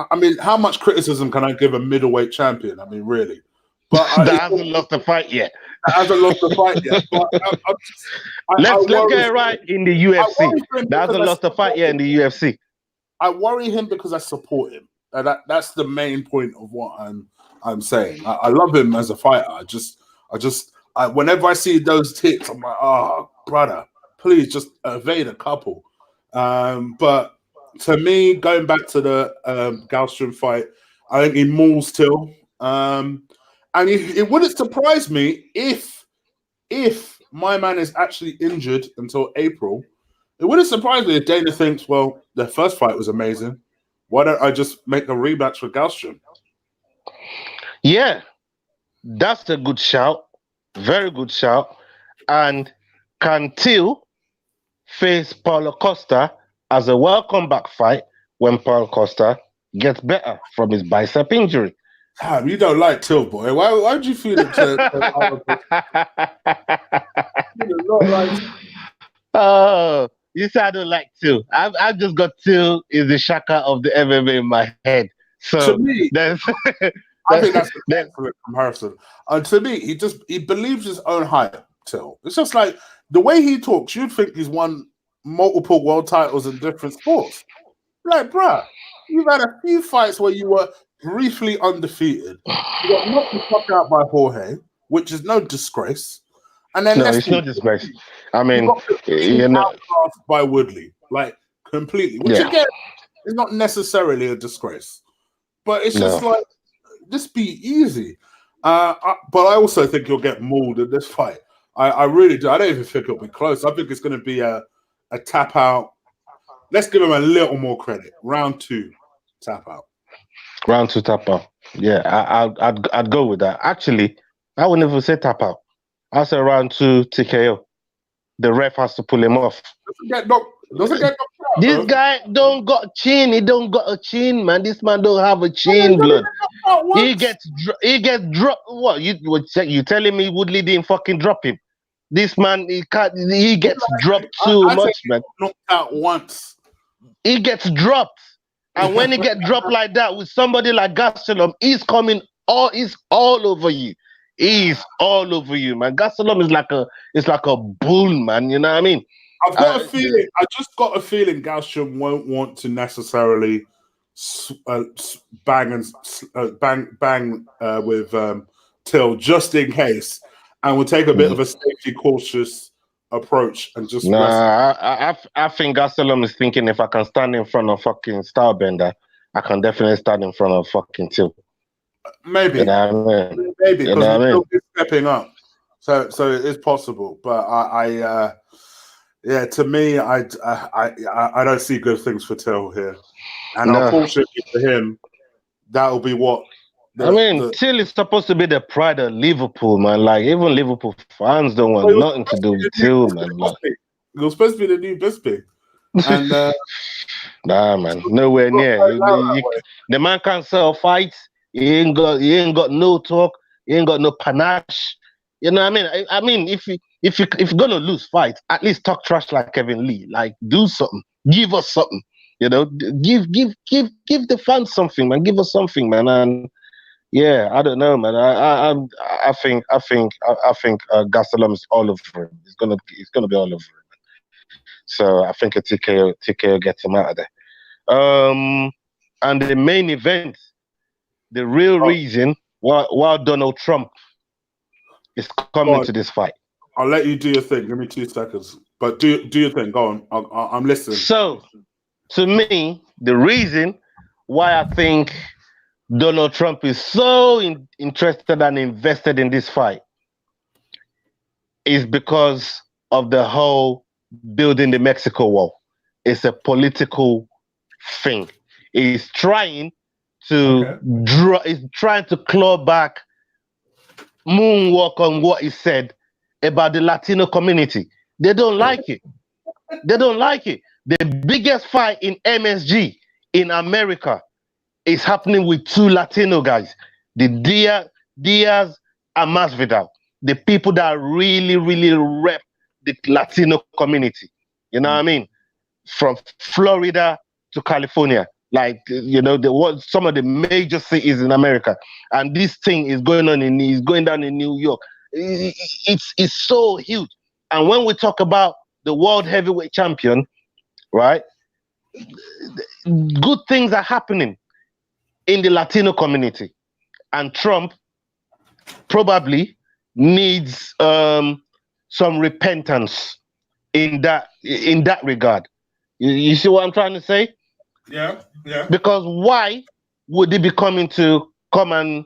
how much criticism can I give a middleweight champion? I mean, really? But that hasn't lost the fight yet. Hasn't lost the fight yet. But let's get it right in the UFC. That hasn't lost the fight yet in the UFC. I worry him because I support him. That's the main point of what I'm saying. I love him as a fighter. Whenever I see those hits, I'm like, oh, brother, please just evade a couple. But to me, going back to the Gastelum fight, I think he mauls Till. And it wouldn't surprise me if my man is actually injured until April. It wouldn't surprise me if Dana thinks, well, the first fight was amazing. Why don't I just make a rematch with Gastelum? Yeah, that's a good shout. Very good shout. And can Till face Paulo Costa as a welcome back fight when Paulo Costa gets better from his bicep injury? Damn, you don't like Till, boy. Why would you feel it Oh, you said I don't like Till. I've just got Till is the shaka of the MMA in my head. So to me, I think that's an excellent comparison. To me, he believes his own hype, Till. It's just like the way he talks, you'd think he's won multiple world titles in different sports. Like, bruh, you've had a few fights where you were briefly undefeated. You got knocked the fuck out by Jorge, which is no disgrace. And then it's no disgrace. I mean, you know, by Woodley, like completely, which again is not necessarily a disgrace, but it's just like just be easy. But I also think you'll get mauled in this fight. I really do. I don't even think it'll be close. I think it's going to be a tap out. Let's give him a little more credit. Round 2, tap out. Round 2 tap out. Yeah, I'd go with that. Actually, I wouldn't even say tap out. I'll say round 2 TKO. The ref has to pull him off. Doesn't get knocked out, this guy don't got chin. He don't got a chin, man. This man don't have a chin, blood. He gets dropped. What you telling me Woodley didn't fucking drop him? This man, he gets dropped too much, man. Knocked out once. He gets dropped. And when he get dropped like that with somebody like Gastelum, he's all over you. He's all over you, man. Gastelum is like a bull, man. You know what I mean? I've got a feeling. I just got a feeling Gastelum won't want to necessarily bang with Till just in case, and we'll take a bit of a safety cautious approach and just. I think Gastelum is thinking if I can stand in front of fucking Starbender, I can definitely stand in front of fucking Till. Maybe, you know what I mean? Maybe because he's stepping up, so it is possible. But to me, I don't see good things for Till here, and unfortunately for him, that'll be what. Till is supposed to be the pride of Liverpool, man. Like even Liverpool fans don't want nothing to do with Till, man. Like, it was supposed to be the new Bisping, and nah, man, nowhere near. The man can't sell fights. He ain't got no talk. He ain't got no panache. You know what I mean? I mean, if you're gonna lose fights, at least talk trash like Kevin Lee. Like do something. Give us something. You know, give the fans something, man. Give us something, man. And yeah, I don't know, man. I think Gastelum is all over him. He's gonna be all over him. So I think a TKO gets him out of there. And the main event, the real reason why Donald Trump is coming to this fight. I'll let you do your thing. Give me 2 seconds. But do your thing. Go on. I'm listening. So, to me, the reason why I think Donald Trump is so interested and invested in this fight is because of the whole building the Mexico wall. It's a political thing. is trying to claw back, moonwalk on what he said about the Latino community. They don't like it. They don't like it. The biggest fight in MSG in America is happening with two Latino guys, the Diaz and Masvidal, the people that really, really rep the Latino community. You know what I mean? From Florida to California, like, you know, some of the major cities in America, and this thing is going down in New York. It's so huge. And when we talk about the world heavyweight champion, right? Good things are happening in the Latino community, and Trump probably needs some repentance in that regard. You see what I'm trying to say? Yeah. Because why would he be come and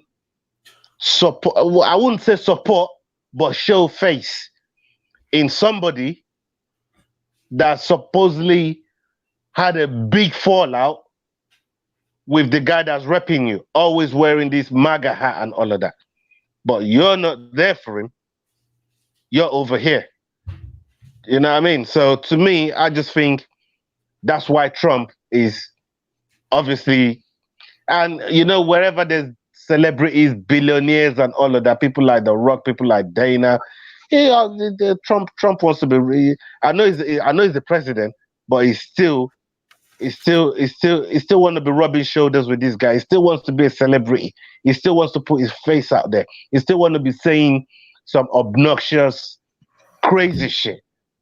support? I wouldn't say support, but show face in somebody that supposedly had a big fallout with the guy that's repping you, always wearing this MAGA hat and all of that. But you're not there for him. You're over here. You know what I mean? So to me, I just think that's why Trump is obviously, and you know, wherever there's celebrities, billionaires and all of that, people like The Rock, people like Dana, Trump wants to be, I know he's the president, but he still want to be rubbing shoulders with this guy. He still wants to be a celebrity. He still wants to put his face out there. He still want to be saying some obnoxious, crazy shit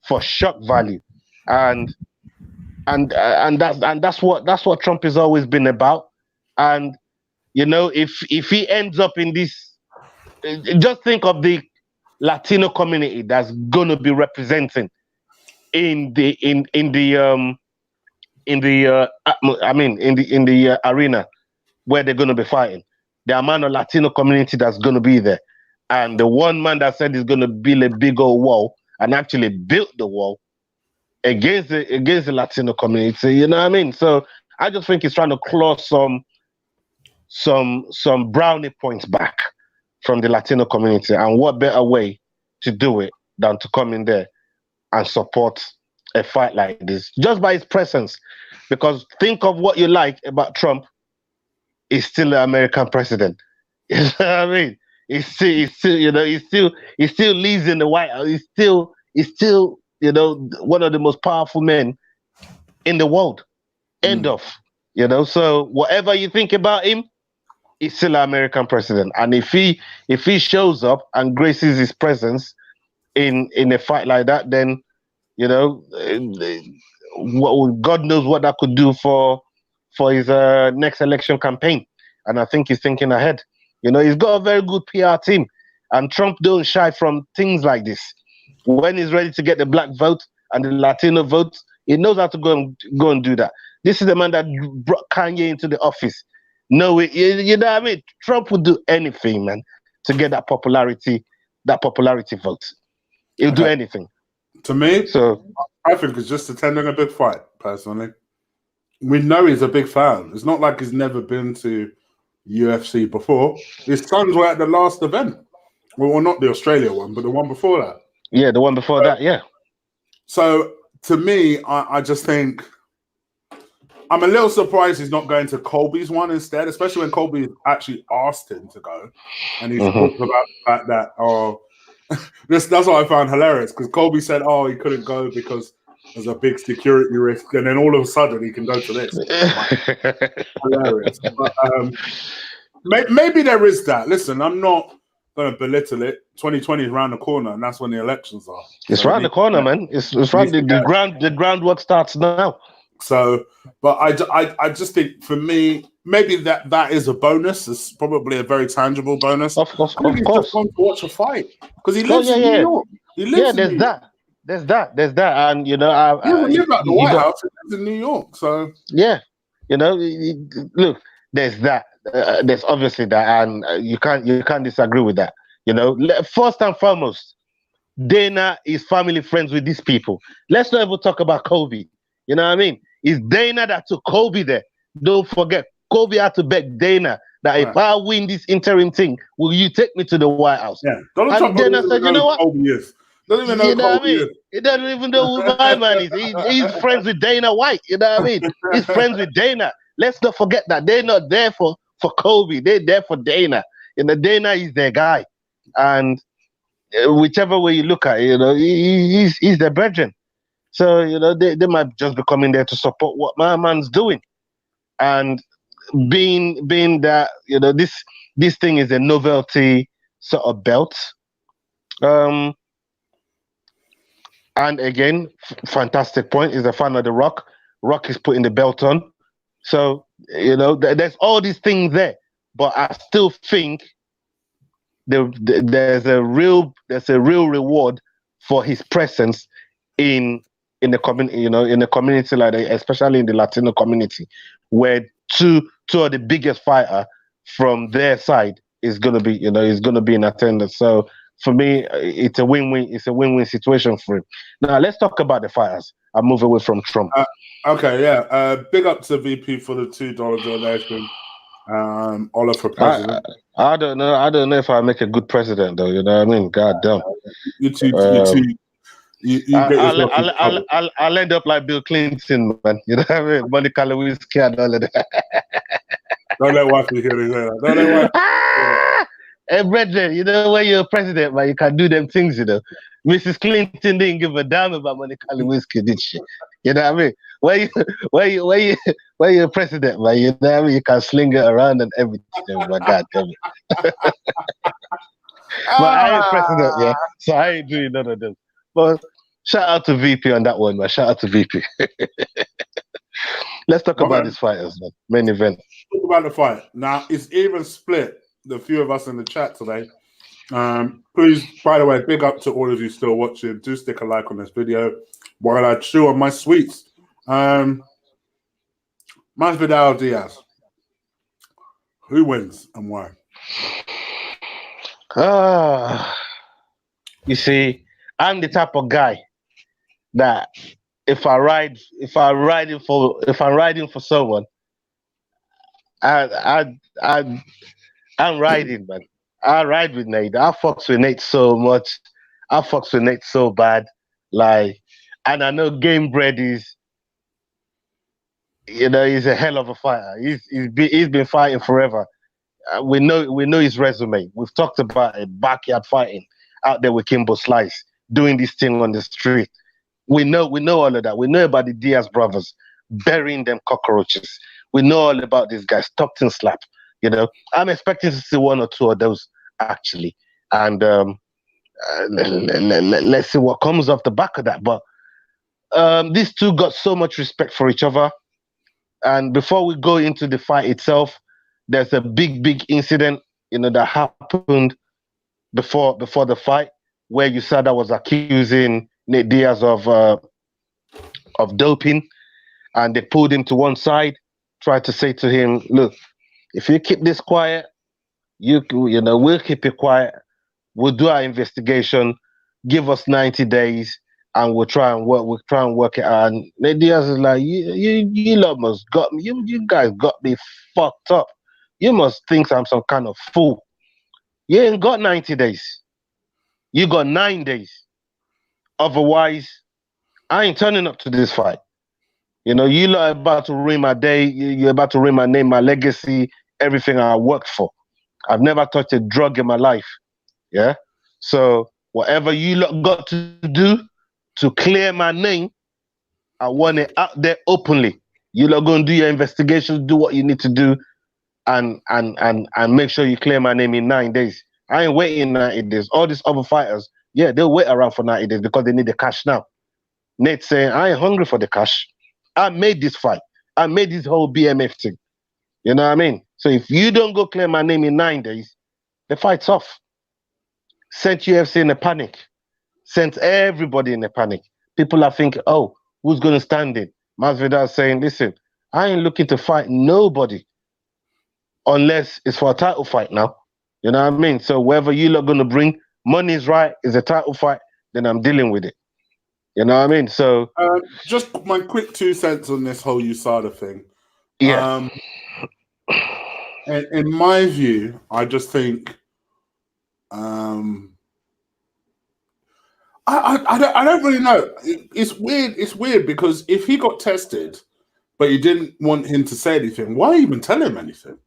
for shock value, and that's what Trump has always been about. And you know, if he ends up in this, just think of the Latino community that's gonna be representing in the arena where they're going to be fighting, the amount of Latino community that's going to be there, and the one man that said he's going to build a big old wall and actually built the wall against the Latino community, you know what I mean? So I just think he's trying to claw some brownie points back from the Latino community, and what better way to do it than to come in there and support a fight like this just by his presence. Because think of what you like about Trump, he's still an American president. You know what I mean? He's still you know, he still lives in the White House. He's still you know, one of the most powerful men in the world. End of. You know, so whatever you think about him, he's still an American president. And if he shows up and graces his presence in a fight like that, then you know, God knows what that could do for his next election campaign. And I think he's thinking ahead. You know, he's got a very good PR team, and Trump don't shy from things like this. When he's ready to get the black vote and the Latino vote, he knows how to go and do that. This is the man that brought Kanye into the office. No, you know what I mean? Trump would do anything, man, to get that popularity vote. He'll do anything. To me, so I think it's just attending a big fight, personally. We know he's a big fan. It's not like he's never been to UFC before. His sons were at the last event. Well, not the Australia one, but the one before that. Yeah, the one before that, yeah. So, to me, I just think I'm a little surprised he's not going to Colby's one instead, especially when Colby actually asked him to go. And he's talked about the fact that, that's what I found hilarious, because Colby said, he couldn't go because there's a big security risk, and then all of a sudden he can go to this. Hilarious. But, maybe there is that. Listen, I'm not going to belittle it. 2020 is around the corner, and that's when the elections are. It's around the corner, man. It's right. The groundwork starts now. So, but I just think, for me, maybe that is a bonus. It's probably a very tangible bonus. Of course. He's just gone to watch a fight because he lives in New York. He lives in New York. There's that, and you know, he doesn't live at the White House. He lives in New York, so yeah, you know, look, there's that. There's obviously that, and you can't disagree with that. You know, first and foremost, Dana is family friends with these people. Let's not even talk about Kobe. You know what I mean? It's Dana that took Kobe there. don't forget, Kobe had to beg Dana that if I win this interim thing, will you take me to the White House? Yeah, Donald Trump Dana said, you know what? Kobe is. Doesn't even know What I Kobe mean? is. He doesn't even know who my man is. He's friends with Dana White. You know what I mean? He's friends with Dana. Let's not forget that they're not there for Kobe. They're there for Dana. Dana is their guy, and whichever way you look at it, he's their brethren. So they might just be coming there to support what my man's doing, and being that this thing is a novelty sort of belt. And again, fantastic point. Is a fan of the Rock. Rock is putting the belt on. So, there's all these things there. But I still think there's a real reward for his presence in the community, in the community like that, especially in the Latino community, where two of the biggest fighter from their side is gonna be in attendance. So for me, it's a win-win. It's a win-win situation for him. Now let's talk about the fighters. I'll move away from Trump. Okay, yeah. Big up to VP for the $2 donation. Ola for president. I don't know. I don't know if I make a good president though. You know what I mean? God damn. You get yourself I'll end up like Bill Clinton, man. You know what I mean? Monica Lewinsky and all of that. Don't let wifey hear that. Don't let wifey. Hey, brethren, when you're president, man, you can do them things, Mrs. Clinton didn't give a damn about Monica Lewinsky, did she? You know what I mean? When you're president, man, you know what I mean? You can sling it around and everything, my God damn it. But I ain't president, yeah, so I ain't doing none of them. But shout out to VP on that one, man. Shout out to VP. Let's talk about these fighters, man. Main event. Talk about the fight. Now, it's even split, the few of us in the chat today. Please, by the way, big up to all of you still watching. Do stick a like on this video while I chew on my sweets. Masvidal Diaz. Who wins and why? You see, I'm the type of guy that if I'm riding for someone, I'm riding, man. I ride with Nate. I fucks with Nate so much. I fucks with Nate so bad. Like, and I know Game Bread is, he's a hell of a fighter. He's been fighting forever. We know his resume. We've talked about it, backyard fighting out there with Kimbo Slice, doing this thing on the street. We know all of that. We know about the Diaz brothers burying them cockroaches. We know all about these guys, Thompson slap. I'm expecting to see one or two of those actually, and let's see what comes off the back of that. But these two got so much respect for each other. And before we go into the fight itself, there's a big incident, that happened before the fight, where USADA was accusing Nate Diaz of doping, and they pulled him to one side, tried to say to him, "Look, if you keep this quiet, we'll keep it quiet. We'll do our investigation. Give us 90 days, and we'll try and work it out." And Nate Diaz is like, "You lot must got me. You guys got me fucked up. You must think I'm some kind of fool. You ain't got 90 days. You got 9 days. Otherwise, I ain't turning up to this fight. You lot are about to ruin my day. You're about to ruin my name, my legacy, everything I worked for. I've never touched a drug in my life. Yeah? So whatever you lot got to do to clear my name, I want it out there openly. You lot go and do your investigations, do what you need to do, and make sure you clear my name in 9 days. I ain't waiting 90 days. All these other fighters, yeah, they'll wait around for 90 days because they need the cash now. Nate's saying, I ain't hungry for the cash. I made this fight. I made this whole BMF thing. You know what I mean? So if you don't go clear my name in 9 days, the fight's off. Sent UFC in a panic. Sent everybody in a panic. People are thinking, oh, who's going to stand in? Masvidal saying, listen, I ain't looking to fight nobody unless it's for a title fight now. You know what I mean? So wherever you lot going to bring, money's right, is a title fight, then I'm dealing with it. You know what I mean? So just my quick 2 cents on this whole USADA thing. Yeah. And in my view, I just think I don't really know. It's weird. It's weird because if he got tested, but you didn't want him to say anything, why even tell him anything?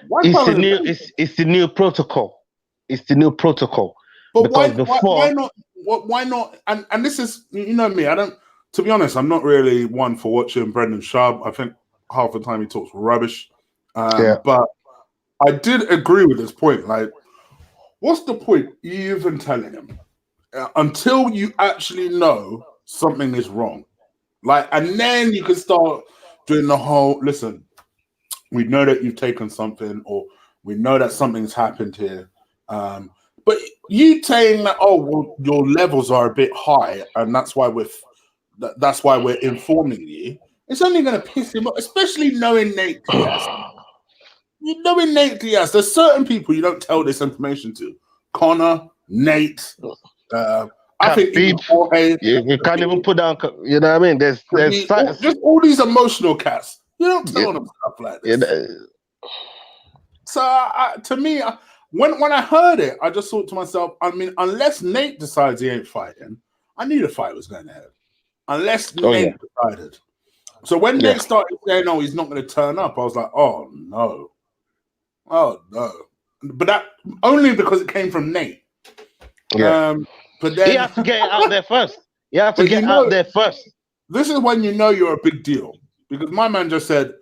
Why It's tell the him new. anything? It's the new protocol. It's the new protocol. But Because before, why not? Why not? And this is, you know me. I don't. To be honest, I'm not really one for watching Brendan Schaub. I think half the time he talks rubbish. But I did agree with this point. Like, what's the point even telling him until you actually know something is wrong? Like, and then you can start doing the whole. Listen, we know that you've taken something, or we know that something's happened here. But you saying that, oh, well, your levels are a bit high, and that's why we're informing you. It's only going to piss him off, especially knowing Nate Diaz. Knowing Nate Diaz, there's certain people you don't tell this information to. Connor, Nate, I think even Jorge. You can't even put down. You know what I mean? There's just all these emotional cats. You don't tell them stuff like this. So to me, when I heard it, I just thought to myself, I mean, unless Nate decides he ain't fighting, I knew the fight was going ahead. Unless Nate decided. So when Nate started saying, "Oh, he's not going to turn up," I was like, "Oh no." But that only because it came from Nate. Yeah. But then he has to get it out there first. You have to get out there first. This is when you know you're a big deal, because my man just said,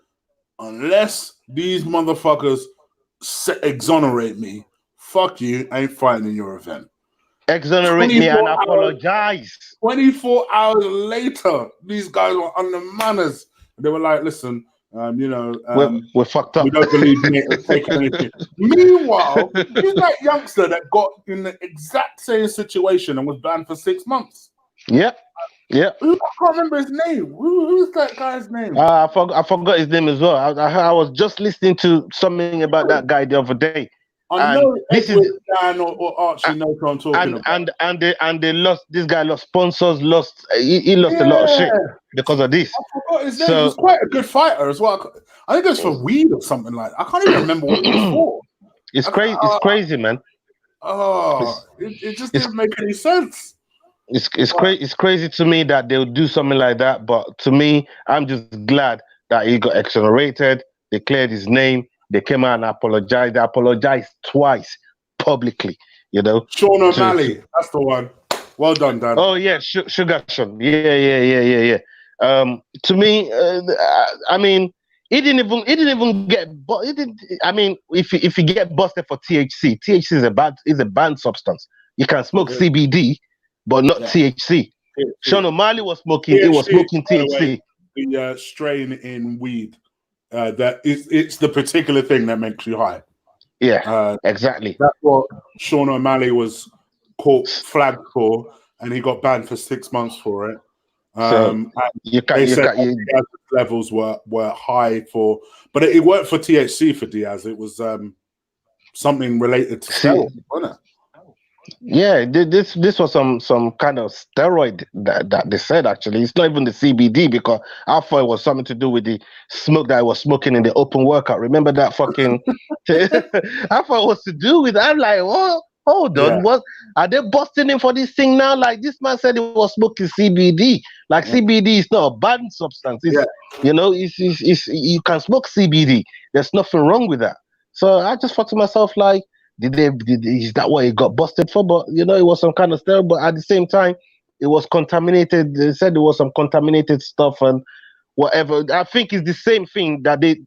unless these motherfuckers exonerate me, fuck you, I ain't fighting in your event. Exonerate me and apologize. 24 hours later, these guys were on the manners. They were like, listen, we're fucked up. We don't believe Nate has taken anything. Meanwhile, who's that youngster that got in the exact same situation and was banned for 6 months? Yep. I can't remember his name. Who's that guy's name? I forgot his name as well. I was just listening to something about that guy the other day. I know Edward, Dan or Archie knows what I'm talking about. And they lost. This guy lost sponsors. He lost a lot of shit because of this. I forgot his name. He was quite a good fighter as well. I think it was for weed or something like that. I can't even remember what it was for. It's crazy. It's crazy, man. It just didn't make any sense. It's crazy to me that they'll do something like that. But to me, I'm just glad that he got exonerated. They cleared his name. They came out and apologized. They apologized twice publicly. You know, Sean O'Malley. That's the one. Well done, Dan. Oh yeah, Sugar Sean. Yeah. To me, I mean, he didn't even get. I mean, if you get busted for THC is a banned substance. You can smoke CBD, but not THC. Sean O'Malley was smoking. He was smoking THC. The strain in weed. It's the particular thing that makes you high. Yeah, exactly. That's what Sean O'Malley was flagged for, and he got banned for 6 months for it. Levels were high for, but it worked for THC for Diaz. It was something related to steroids, wasn't it? Yeah, this was some kind of steroid that they said. Actually, it's not even the CBD, because I thought it was something to do with the smoke that I was smoking in the open workout. Remember that fucking? I thought it was to do with. I'm like, what? Hold on, what are they busting him for this thing now? Like, this man said he was smoking CBD. Like, CBD is not a banned substance. It's, you know, it's you can smoke CBD. There's nothing wrong with that. So I just thought to myself, like, is that what he got busted for? But you know, it was some kind of steroid. But at the same time, it was contaminated. They said there was some contaminated stuff and whatever. I think it's the same thing that they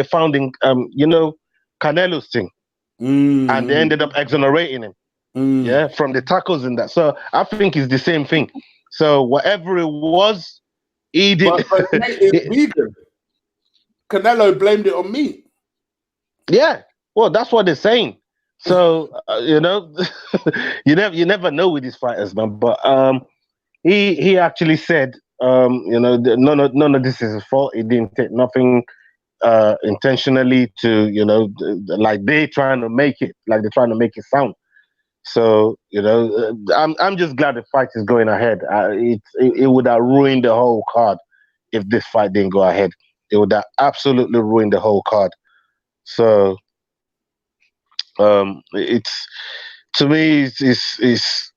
found in you know, Canelo's thing. And they ended up exonerating him. Yeah, from the tackles and that. So I think it's the same thing. So whatever it was, he did. But it's vegan. Canelo blamed it on meat. Yeah, well, that's what they're saying. So you know, you never know with these fighters, man. But he actually said, you know, none of this is his fault. He didn't take nothing intentionally to, you know, like they're trying to make it sound. So, you know, I'm just glad the fight is going ahead. It would have ruined the whole card if this fight didn't go ahead. It would have absolutely ruined the whole card. So, it's to me, it's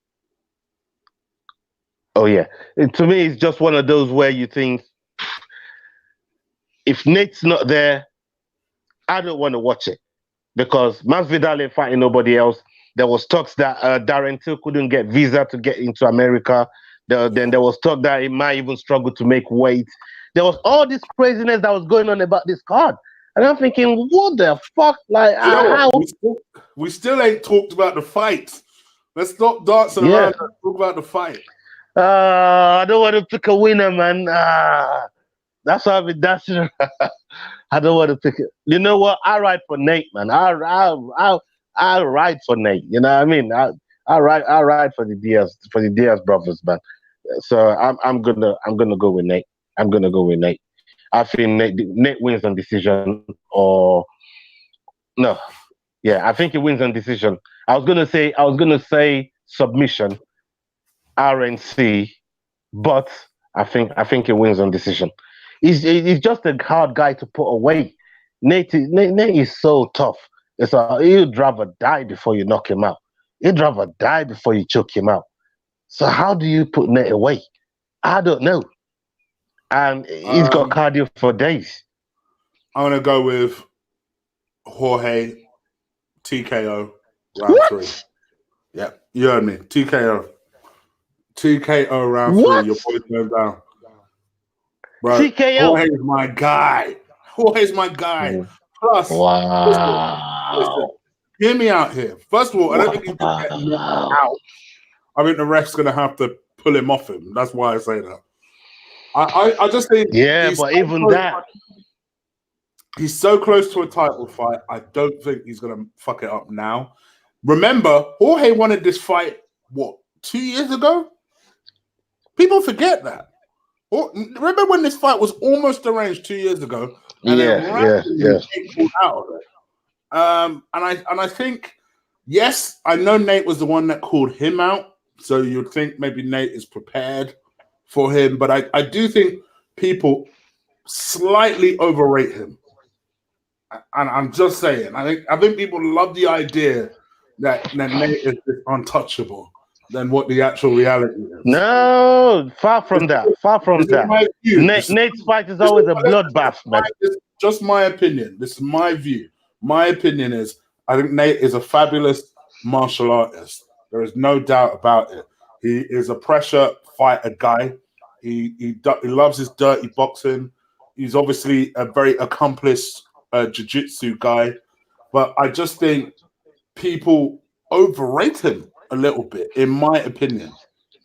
oh yeah, to me, it's just one of those where you think, if Nate's not there, I don't want to watch it, because Masvidal ain't fighting nobody else. There was talks that Darren Till couldn't get visa to get into America. Then there was talk that he might even struggle to make weight. There was all this craziness that was going on about this card. And I'm thinking, what the fuck? Like, how? We still ain't talked about the fight. Let's stop dancing around and talk about the fight. I don't want to pick a winner, man. That's why I've been dancing. I don't want to pick it. You know what? I ride for Nate, man. I ride for Nate. You know what I mean? I ride for the Diaz brothers, man. So I'm gonna go with Nate. I'm gonna go with Nate. I think Nate wins on decision, or no. Yeah, I think he wins on decision. I was gonna say submission, RNC, but I think he wins on decision. He's just a hard guy to put away. Nate is so tough. He'd rather die before you knock him out. He'd rather die before you choke him out. So how do you put Nate away? I don't know. And he's got cardio for days. I'm gonna go with Jorge TKO round 3. Yeah, you heard me. TKO round 3. Your boy's going down. Bro, TKO. Jorge's my guy. Plus, listen, hear me out here. First of all, I don't think he's going to get knocked out. I think the ref's going to have to pull him off him. That's why I say that. I just think... Yeah, but even that... He's so close to a title fight. I don't think he's going to fuck it up now. Remember, Jorge wanted this fight, 2 years ago? People forget that. Remember when this fight was almost arranged 2 years ago? And then pulled out of it. And I think, yes, I know Nate was the one that called him out, so you'd think maybe Nate is prepared for him, but I do think people slightly overrate him. And I'm just saying, I think people love the idea that Nate is untouchable than what the actual reality is. No, far from that. Nate's fight is always a bloodbath, man. Just my opinion. This is my view. My opinion is, I think Nate is a fabulous martial artist. There is no doubt about it. He is a pressure fighter guy. He loves his dirty boxing. He's obviously a very accomplished jiu-jitsu guy. But I just think people overrate him a little bit, in my opinion.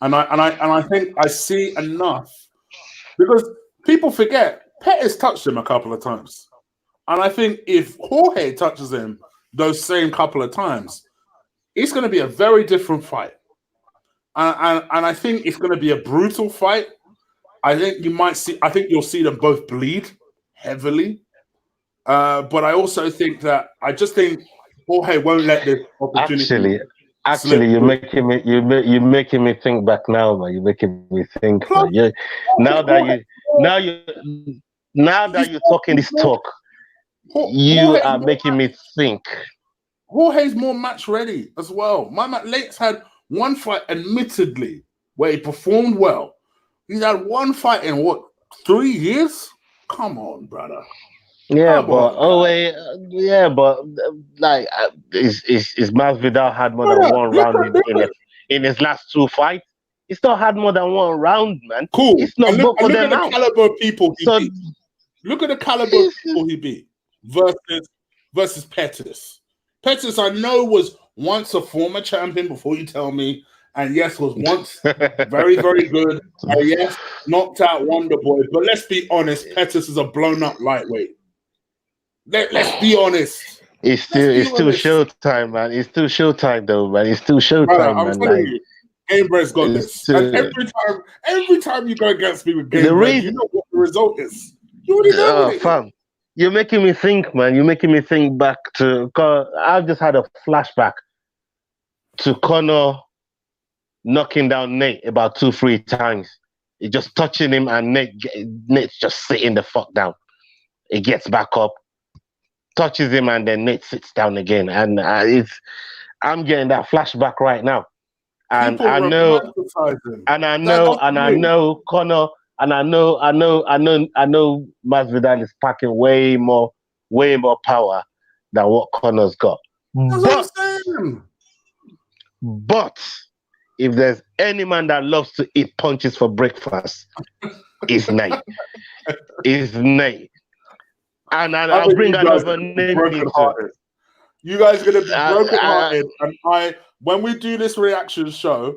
And I think I see enough, because people forget Pettis touched him a couple of times. And I think if Jorge touches him those same couple of times, it's going to be a very different fight. And I think it's going to be a brutal fight. I think you'll see them both bleed heavily. But I also think that Jorge won't let this opportunity. Actually, you're making me think back now, man. You're making me think. Man. Now that you're talking this talk, you are making me think. Jorge's more match ready as well. Nate's had one fight, admittedly, where he performed well. He's had one fight in 3 years? Come on, brother. Yeah, but like, is Masvidal had more than one round in his last 2 fights? He still had more than one round, man. Cool. It's not good for them now. Caliber of people he beat. Look at the caliber of people he beat versus Pettis. Pettis, I know, was once a former champion, before you tell me, and yes, was once very, very good. And yes, knocked out Wonder Boy. But let's be honest, Pettis is a blown-up lightweight. Let's be honest. It's still showtime, man. It's still showtime, though, man. It's still showtime, man. I'm telling you, Gamebred's got this. And every time you go against me with Gamebred, you know what the result is. You already know it. Fam. You're making me think, man. You're making me think back to... I've just had a flashback to Conor knocking down Nate about 2-3 times. He's just touching him, and Nate's just sitting the fuck down. He gets back up, touches him, and then Nate sits down again. And I'm getting that flashback right now. And People I know, romanticizing. and I know Conor, and I know Masvidal is packing way more power than what Conor's got. That's what I'm saying. But if there's any man that loves to eat punches for breakfast, it's Nate. It's Nate. And I'll bring another name into it. You guys are going to be broken-hearted. And when we do this reaction show,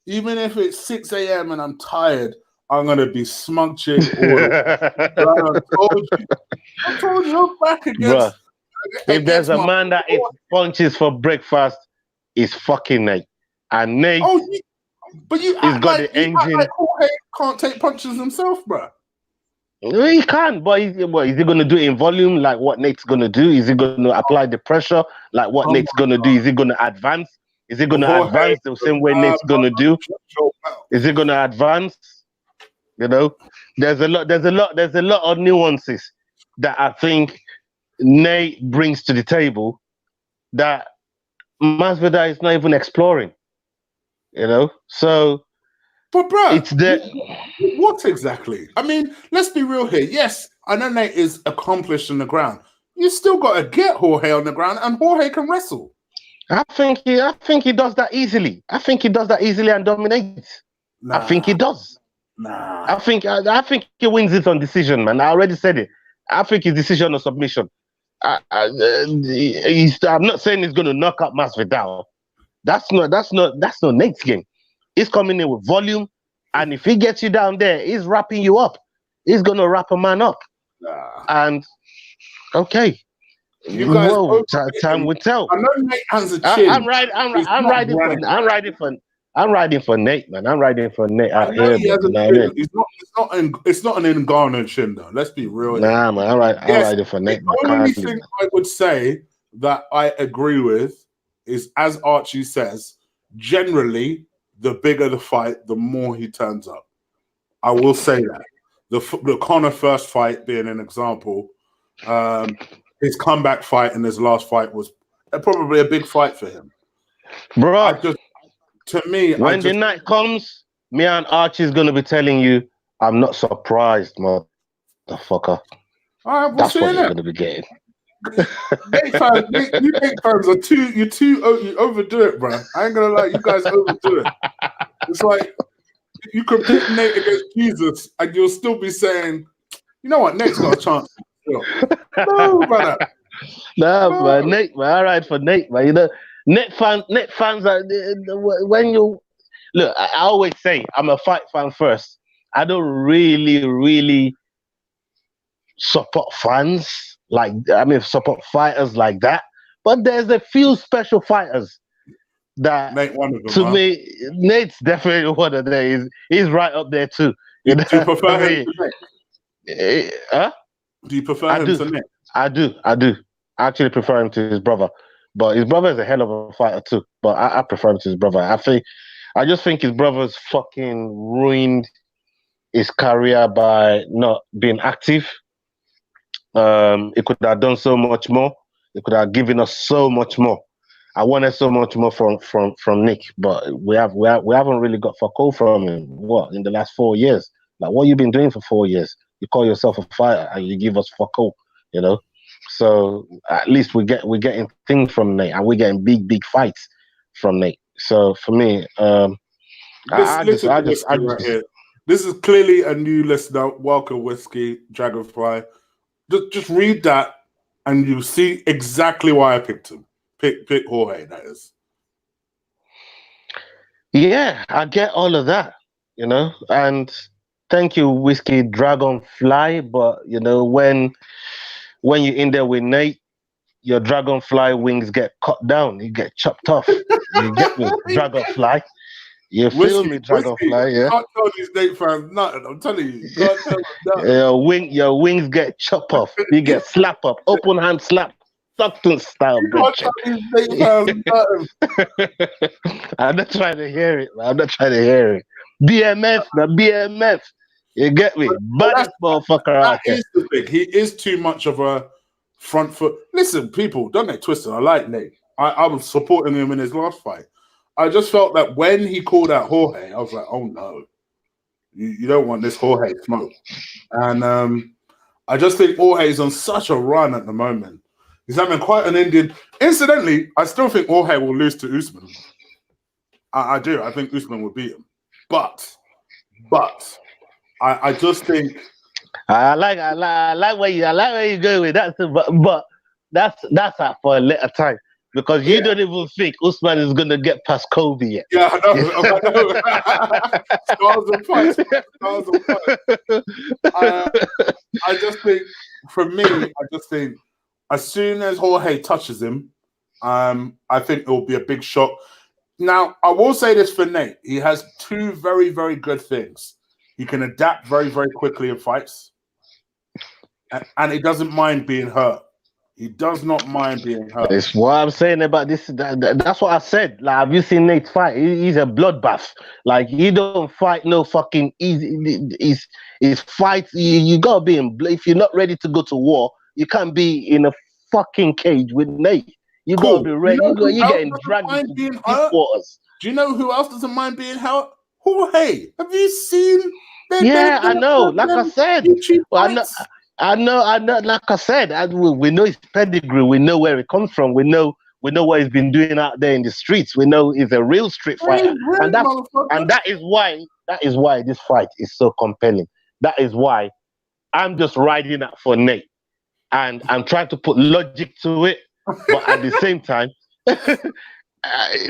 even if it's 6 a.m. and I'm tired, I'm going to be smug Chig Ola. I told you, I'm back against... If there's a man that eats punches for breakfast, it's fucking Nate. And Nate... He's got the engine. Like Jorge can't take punches himself, bro. He can, but is he going to do it in volume like what Nate's going to do? Is he going to apply the pressure like what Nate's going to do? Is he going to advance? Is he going to advance the same way Nate's going to do? Is he going to advance? You know, there's a lot of nuances that I think Nate brings to the table that Masvidal is not even exploring. You know, so. But bro, it's there. What exactly? I mean, let's be real here. Yes, I know Nate is accomplished on the ground. You still got to get Jorge on the ground, and Jorge can wrestle. I think he does that easily. I think he does that easily and dominates. I think he does. I think he wins it on decision, man. I already said it. I think his decision or submission. I'm not saying he's going to knock out Masvidal. That's not Nate's game. He's coming in with volume, and if he gets you down there, he's wrapping you up. He's gonna wrap a man up. And okay, you guys, time will tell. I know Nate has a chin. I'm riding for Nate, man. I'm riding for Nate out here. It's not an ingarnered chin, though. Let's be real. Nah, man. I'm riding for Nate. The only thing I would say that I agree with is, as Archie says, generally, the bigger the fight, the more he turns up. I will say that. The Conor first fight being an example, his comeback fight and his last fight was probably a big fight for him. Bro, when the night comes, me and Archie's going to be telling you, I'm not surprised, motherfucker. All right, that's what you're going to be getting. Nate fans are you overdo it, bro. I ain't gonna lie, you guys overdo it. It's like you could pick Nate against Jesus, and you'll still be saying, "You know what? Nate's got a chance." No, brother. No, man. Nate, man. I ride for Nate, man. You know, Nate fans are when you look. I always say I'm a fight fan first. I don't really support fans. Support fighters like that. But there's a few special fighters that, Nate, one of them, to me, Nate's definitely one of them. He's right up there too. Do you prefer him to Nate? Do you prefer him to Nate? I do. I actually prefer him to his brother. But his brother is a hell of a fighter too. But I prefer him to his brother. I just think his brother's fucking ruined his career by not being active. It could have done so much more. It could have given us so much more. I wanted so much more from Nick, but we haven't really got fuck all from him. What, in the last 4 years? Like, what you been doing for 4 years? You call yourself a fighter and you give us fuck all, you know? So at least we're getting things from Nate, and we're getting big fights from Nate. So for me, this is clearly a new listener. Welcome, Whiskey Dragonfly. Just read that, and you see exactly why I picked him. Pick Jorge, that is. Yeah, I get all of that, you know. And thank you, Whiskey Dragonfly. But you know, when you're in there with Nate, your dragonfly wings get cut down. You get chopped off. You get me, Dragonfly. You feel me, Dragonfly? Yeah. Can't tell these Nate fans nothing. I'm telling you. Can't tell them nothing. Your wings get chopped off. You get slap up, open hand slap, Stockton style. Can't tell these Nate fans nothing. I'm not trying to hear it, man. I'm not trying to hear it. BMF, man. BMF. You get me? Baddest motherfucker out there. That is the thing. He is too much of a front foot. Listen, people, don't get twisted. I like Nate. I was supporting him in his last fight. I just felt that when he called out Jorge, I was like, oh no, you don't want this Jorge smoke. And I just think Jorge's on such a run at the moment. He's having quite an Indian. Incidentally, I still think Jorge will lose to Usman. I do. I think Usman will beat him. But I just think I like where you go with that. But that's for a later time. Because you don't even think Usman is going to get past Kobe yet. Yeah, I know. Stars and fights. I just think, for me, as soon as Jorge touches him, I think it will be a big shock. Now, I will say this for Nate. He has two very, very good things. He can adapt very, very quickly in fights. And he doesn't mind being hurt. He does not mind being hurt. It's what I'm saying about this. That's what I said. Like, have you seen Nate fight? He's a bloodbath. Like, he don't fight no fucking easy. His fights. You gotta be in. If you're not ready to go to war, you can't be in a fucking cage with Nate. You gotta be ready. You're getting dragged into deep waters. Do you know who else doesn't mind being hurt? Jorge. Have you seen? I know. Like I said, I know. Like I said, we know his pedigree. We know where he comes from. We know what he's been doing out there in the streets. We know he's a real street fighter, and that is why this fight is so compelling. That is why I'm just riding out for Nate, and I'm trying to put logic to it, but at the same time,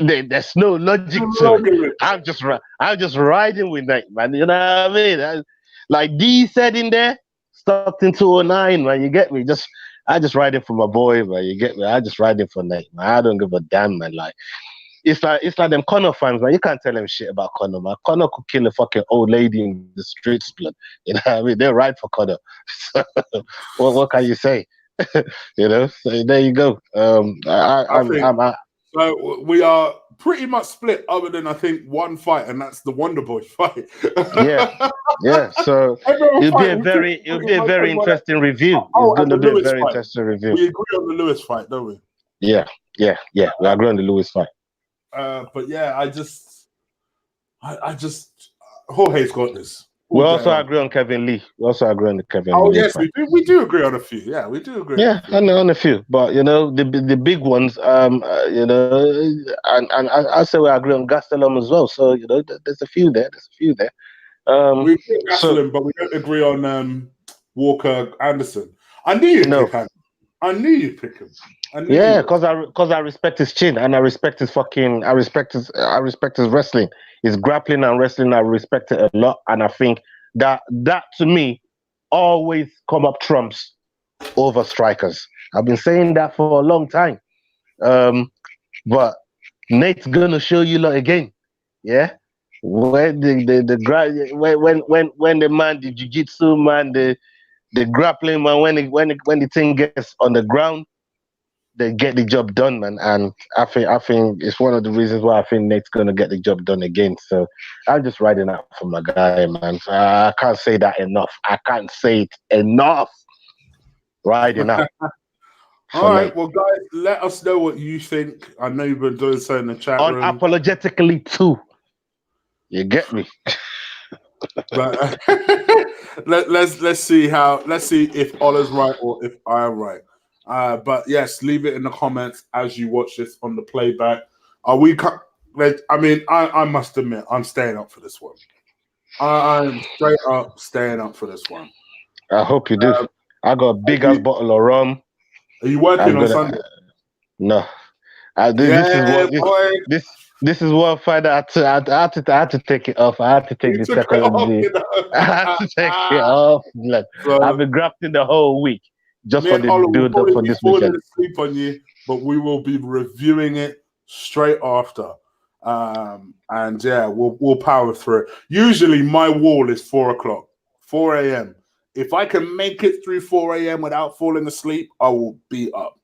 there's no logic to it. I'm just riding with Nate, man. You know what I mean? Like D said in there. Stopped in 209, man. You get me? I just ride it for my boy, man. You get me? I just ride it for Nate, man. I don't give a damn, man. Like, it's like them Conor fans, man. You can't tell them shit about Conor, man. Conor could kill a fucking old lady in the streets, blood. You know what I mean? They ride for Conor. So, what can you say? You know. So there you go. So we are pretty much split, other than I think one fight, and that's the Wonder Boy fight. yeah. So it'll be a very interesting review. It's going to be a very interesting review. We agree on the Lewis fight, don't we? Yeah. We agree on the Lewis fight. But yeah, I just Jorge's got this. We also agree on Kevin Lee. Oh, yes, we do agree on a few. Yeah, we do agree. Yeah, on a few. But, you know, the big ones, you know, and I say we agree on Gastelum as well. So, you know, there's a few there. We agree on Gastelum, but we don't agree on Walker Anderson. I knew you'd pick him. I knew you'd pick him. Yeah, because I respect his chin, and I respect his wrestling. His grappling and wrestling, I respect it a lot, and I think that to me always come up trumps over strikers. I've been saying that for a long time, but Nate's gonna show you lot again, yeah. When when the man, the jiu-jitsu man, the grappling man, when the thing gets on the ground, they get the job done, man. And I think it's one of the reasons why I think Nate's gonna get the job done again. So I'm just riding out for my guy, man. I can't say that enough. I can't say it enough. Riding out. All right, well, guys, let us know what you think. I know you've been doing so in the chat room. Unapologetically too. You get me. But let's see if Ola's right or if I am right. But yes, leave it in the comments as you watch this on the playback. I mean, I must admit, I'm staying up for this one. I'm straight up staying up for this one. I hope you do. I got a big ass bottle of rum. Are you working on Sunday? No. This is one fight that I had to take it off. I had to take the second day. I had to take it off. Like, I've been grafting the whole week just for the build up for this weekend. Sleep on you, but we will be reviewing it straight after. And yeah, we'll power through it. Usually my wall is 4:00, 4 a.m. If I can make it through 4 a.m. without falling asleep, I will be up.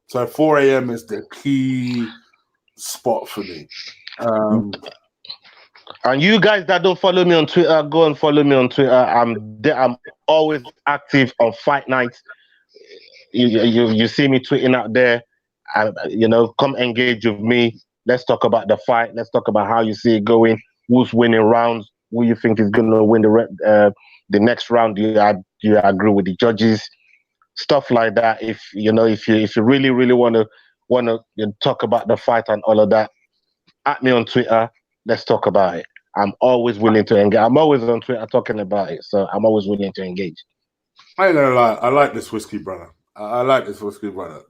So 4 a.m. is the key spot for me. And you guys that don't follow me on Twitter, go and follow me on Twitter. I'm there. I'm always active on fight nights. You see me tweeting out there. Come engage with me. Let's talk about the fight. Let's talk about how you see it going. Who's winning rounds? Who you think is going to win the next round? Do you agree with the judges? Stuff like that. If you really want to talk about the fight and all of that, at me on Twitter. Let's talk about it. I'm always willing to engage. I'm always on Twitter talking about it, so I'm always willing to engage. I ain't gonna lie. I like this whiskey, brother. I like this whiskey, brother.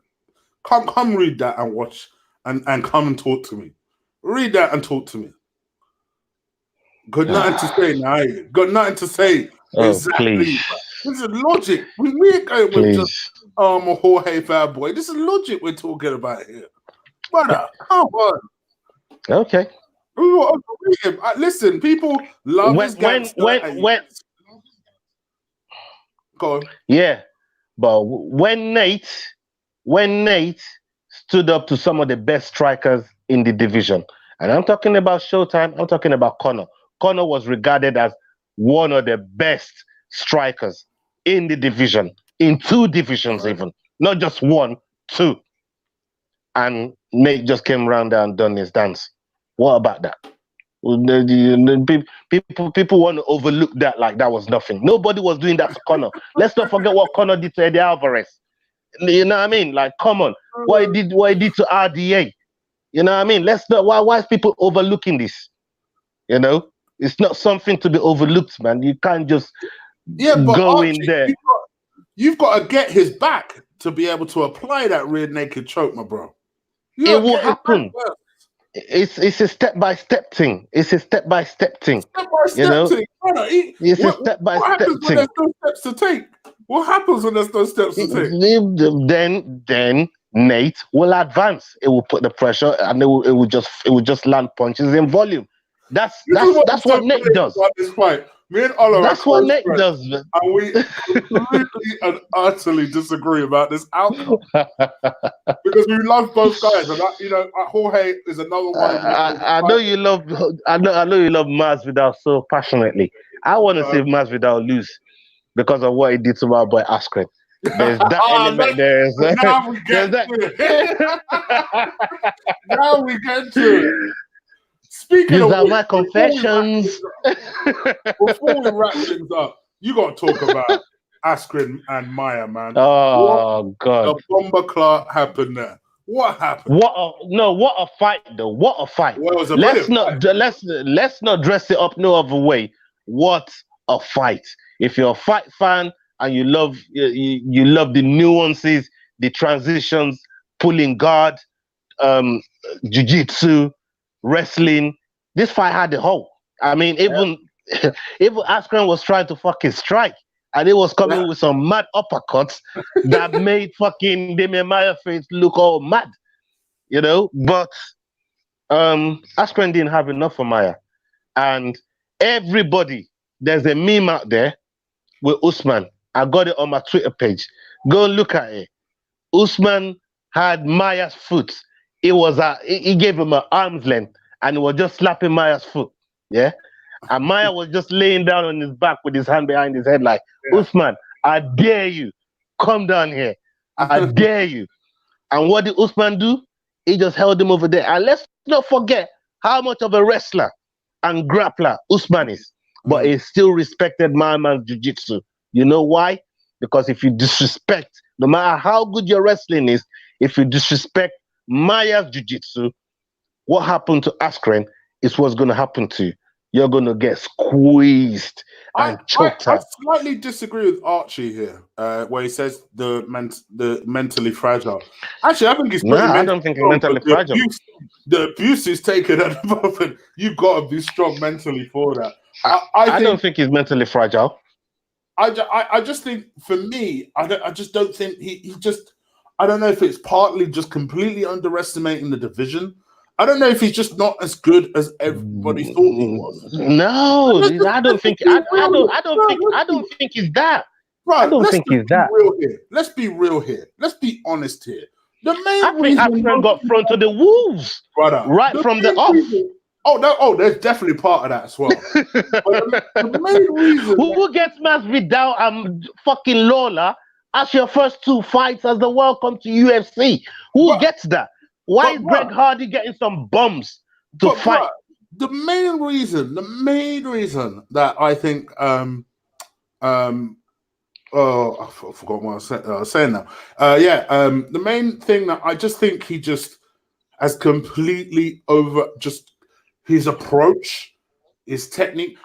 Come read that and watch and come and talk to me. Read that and talk to me. Got nothing to say now. Got nothing to say. Exactly. Please. This is logic. We ain't going with just a Jorge fanboy. This is logic we're talking about here. Brother, come on. Okay. Listen, people love this gangster. Go on. Yeah, but when Nate stood up to some of the best strikers in the division, and I'm talking about Showtime, I'm talking about Conor. Conor was regarded as one of the best strikers in the division, in two divisions even, not just one, two. And Nate just came around there and done his dance. What about that? People want to overlook that like that was nothing. Nobody was doing that to Conor. Let's not forget what Conor did to Eddie Alvarez. You know what I mean? Like, come on, what he did to RDA. You know what I mean? Let's not. Why is people overlooking this? You know, it's not something to be overlooked, man. You can't just go Archie, in there. You've got to get his back to be able to apply that rear naked choke, my bro. It will happen. It's a step-by-step thing. It's a step-by-step thing. Step-by-step thing. It's a step-by-step thing. There's no steps to take? What happens when there's no steps to take? Then Nate will advance. It will put the pressure, and it will just land punches in volume. That's what Nate does. This fight. Me and Ola, that's what Nate does. Man. And we completely and utterly disagree about this outcome because we love both guys, and Jorge is another one. I know you love Masvidal so passionately. I want to see Masvidal lose because of what he did to my boy Askren. There's that element there. Now we get to it. Now we get to it. Speaking These are my confessions. Before we wrap things up, you got to talk about Askren and Maya, man. Oh, God. The bomber clock happened there. What happened? What a fight, though. What a fight. Well, it was a let's not dress it up no other way. What a fight. If you're a fight fan and you love the nuances, the transitions, pulling guard, jiu-jitsu, wrestling, this fight had the whole. I mean, even Askren was trying to fucking strike, and it was coming with some mad uppercuts that made fucking Damian Maia face look all mad, you know. But Askren didn't have enough for Maia, and everybody, there's a meme out there with Usman. I got it on my Twitter page. Go look at it. Usman had Maia's foot. It was he gave him an arm's length, and he was just slapping Maia's foot. Yeah, and Maia was just laying down on his back with his hand behind his head, like, Usman, I dare you, come down here, I dare you. And what did Usman do? He just held him over there. And let's not forget how much of a wrestler and grappler Usman is, but he still respected my man's jiu-jitsu. You know why? Because if you disrespect, no matter how good your wrestling is, if you disrespect Maia's jiu-jitsu, what happened to Askren is what's going to happen to you. You're going to get squeezed and choked out. I slightly disagree with Archie here, where he says the mentally fragile. Actually, I think he's pretty I don't think he's mentally fragile. The abuse is taken at the moment. You've got to be strong mentally for that. I don't think he's mentally fragile. I just think, for me, I just don't think he just... I don't know if it's partly just completely underestimating the division. I don't know if he's just not as good as everybody thought he was. No, I don't think he's that. Right, I don't think he's that. Let's be real here. Let's be honest here. The main I think Askren got thrown to the wolves, brother, right from the off. Oh no! Oh, there's definitely part of that as well. But the main reason Who gets Masvidal and fucking Lawler as your first two fights as the welcome to UFC? Who gets that? Why is Greg Hardy getting some bums to fight? The main reason that I think oh, I forgot what I was saying now. The main thing that I just think he just has completely over just his approach, his technique.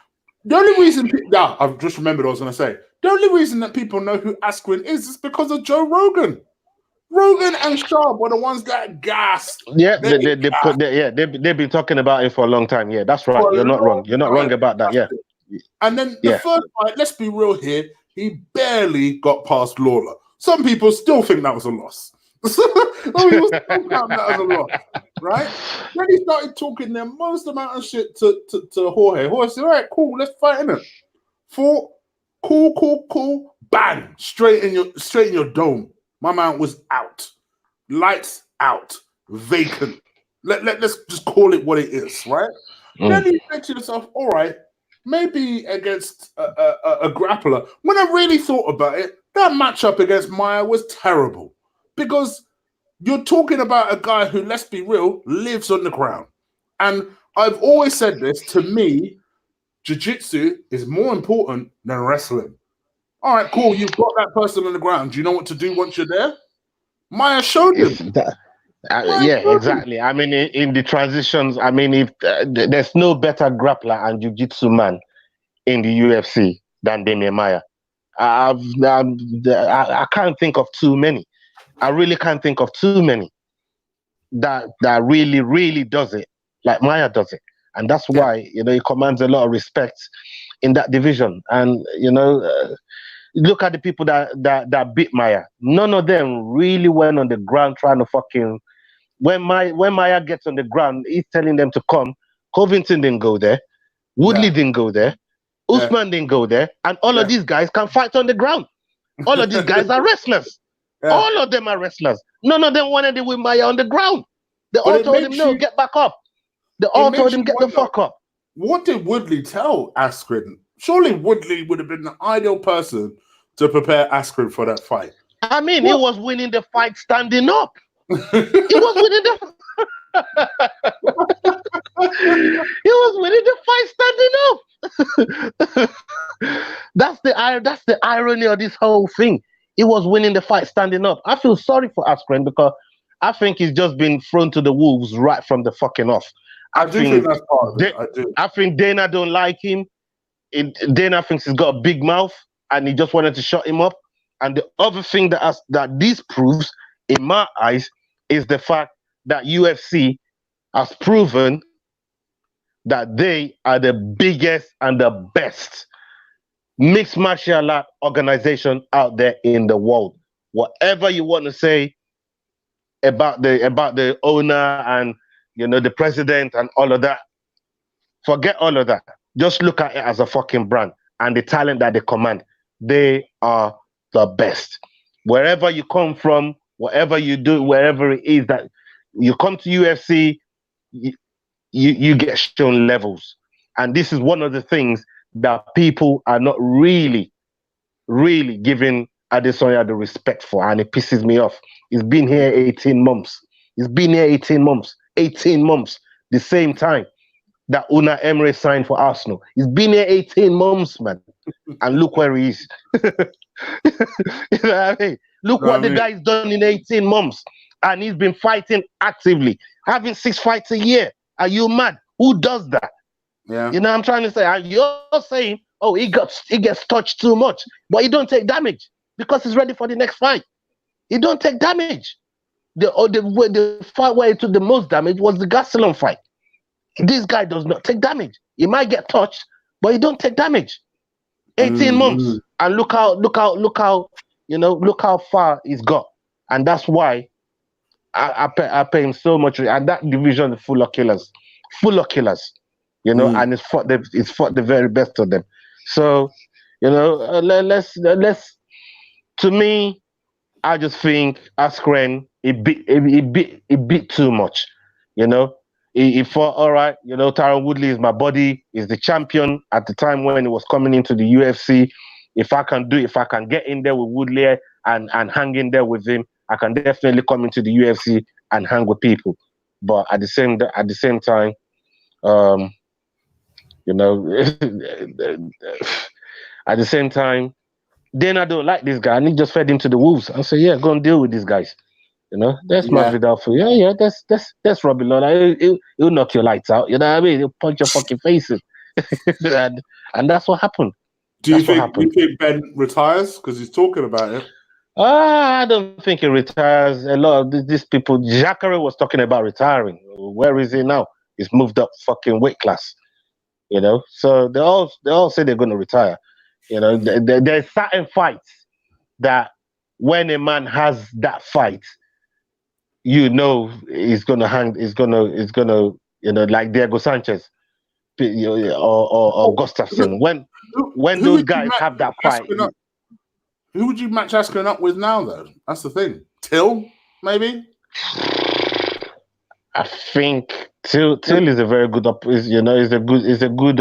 The only reason, I've just remembered what I was going to say. The only reason that people know who Askren is because of Joe Rogan. Rogan and Sharp were the ones that gassed. Yeah, they've been talking about it for a long time. Yeah, that's right. You're not wrong. You're not wrong about that. Yeah. And then the first fight, let's be real here, he barely got past Lawler. Some people still think that was a loss. Some people still count that as a loss, right? Then he started talking the most amount of shit to Jorge. Jorge said, all right, cool, let's fight in it. Fought, cool, bang, straight in your dome. My man was out. Lights out. Vacant. Let's just call it what it is, right? Then you think to yourself, all right, maybe against a grappler. When I really thought about it, that matchup against Maia was terrible. Because you're talking about a guy who, let's be real, lives on the ground. And I've always said this, to me, jiu-jitsu is more important than wrestling. All right, cool, you've got that person on the ground. Do you know what to do once you're there? Maia showed him. Exactly. I mean, in the transitions, I mean, if there's no better grappler and jiu-jitsu man in the UFC than Demian Maia. I can't think of too many. I really can't think of too many that really does it like Maia does it. And that's why, he commands a lot of respect in that division. And, look at the people that beat Maia. None of them really went on the ground trying to fucking... When Maia gets on the ground, he's telling them to come. Covington didn't go there. Woodley didn't go there. Usman didn't go there. And all of these guys can fight on the ground. All of these guys are wrestlers. All of them are wrestlers. None of them wanted to win Maia on the ground. They all told him, no, get back up. They all told him, get the fuck up. What did Woodley tell Askren? Surely Woodley would have been the ideal person to prepare Askren for that fight. I mean, he was winning the fight standing up. He was winning the... he was winning the fight standing up. That's the irony of this whole thing. He was winning the fight standing up. I feel sorry for Askren because I think he's just been thrown to the wolves right from the fucking off. I think that's part of it. I think Dana don't like him. Dana thinks he's got a big mouth and he just wanted to shut him up. And the other thing that this proves, in my eyes, is the fact that UFC has proven that they are the biggest and the best mixed martial art organization out there in the world. Whatever you want to say about the owner and the president and all of that, forget all of that. Just look at it as a fucking brand and the talent that they command. They are the best. Wherever you come from, whatever you do, wherever it is that you come to UFC, you get shown levels. And this is one of the things that people are not really giving Adesanya the respect for, and it pisses me off. He's been here 18 months. 18 months, the same time that Una Emery signed for Arsenal. He's been here 18 months, man. And look where he is. You know what I mean? Look what the guy's done in 18 months. And he's been fighting actively, having 6 fights a year. Are you mad? Who does that? Yeah. You know what I'm trying to say? And you're saying, oh, he gets touched too much. But he don't take damage because he's ready for the next fight. He don't take damage. The fight where he took the most damage was the Gastelum fight. This guy does not take damage. He might get touched, but he don't take damage. 18 months. And look how far he's got. And that's why I pay him so much. And that division is full of killers. And it's fought the very best of them. So, let's to me, I just think Askren, it bit too much. He thought, all right, you know, Tyron Woodley is my buddy, is the champion at the time when he was coming into the UFC. If I can get in there with Woodley and hang in there with him, I can definitely come into the UFC and hang with people. But at the same time, you know, at the same time, then I don't like this guy, and he just fed him to the wolves. I said, yeah, go and deal with these guys. You know, that's Masvidal for you. Yeah, that's Robbie Lawler. He'll knock your lights out. You know what I mean? He'll punch your fucking faces, and that's what happened. Do you think Ben retires because he's talking about it? I don't think he retires. A lot of these people. Jacare was talking about retiring. Where is he now? He's moved up fucking weight class. You know, so they all say they're going to retire. You know, there's certain fights that when a man has that fight, you know, he's gonna hang. He's gonna, you know, like Diego Sanchez, or Gustafsson. When those guys have that fight, who would you match Askren up with now? Though that's the thing. Till maybe. I think Till is a very good is a good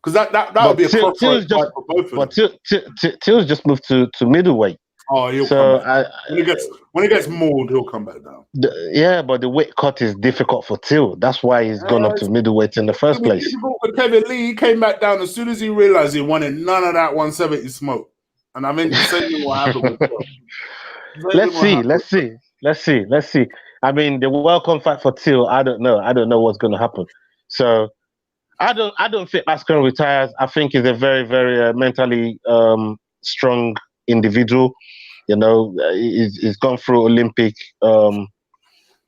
because that would be a crossroads fight for both of them. But Till's just moved to middleweight. Oh, he'll come back. When he gets mauled, he'll come back down. But the weight cut is difficult for Till. That's why he's gone up to middleweight in the first place. For Kevin Lee, he came back down as soon as he realized he wanted none of that 170 smoke. And I mean, the same thing will happen with Till. Let's see. I mean, the welcome fight for Till, I don't know what's going to happen. So I don't think Askren retires. I think he's a very, very mentally strong individual. You know, he's gone through Olympic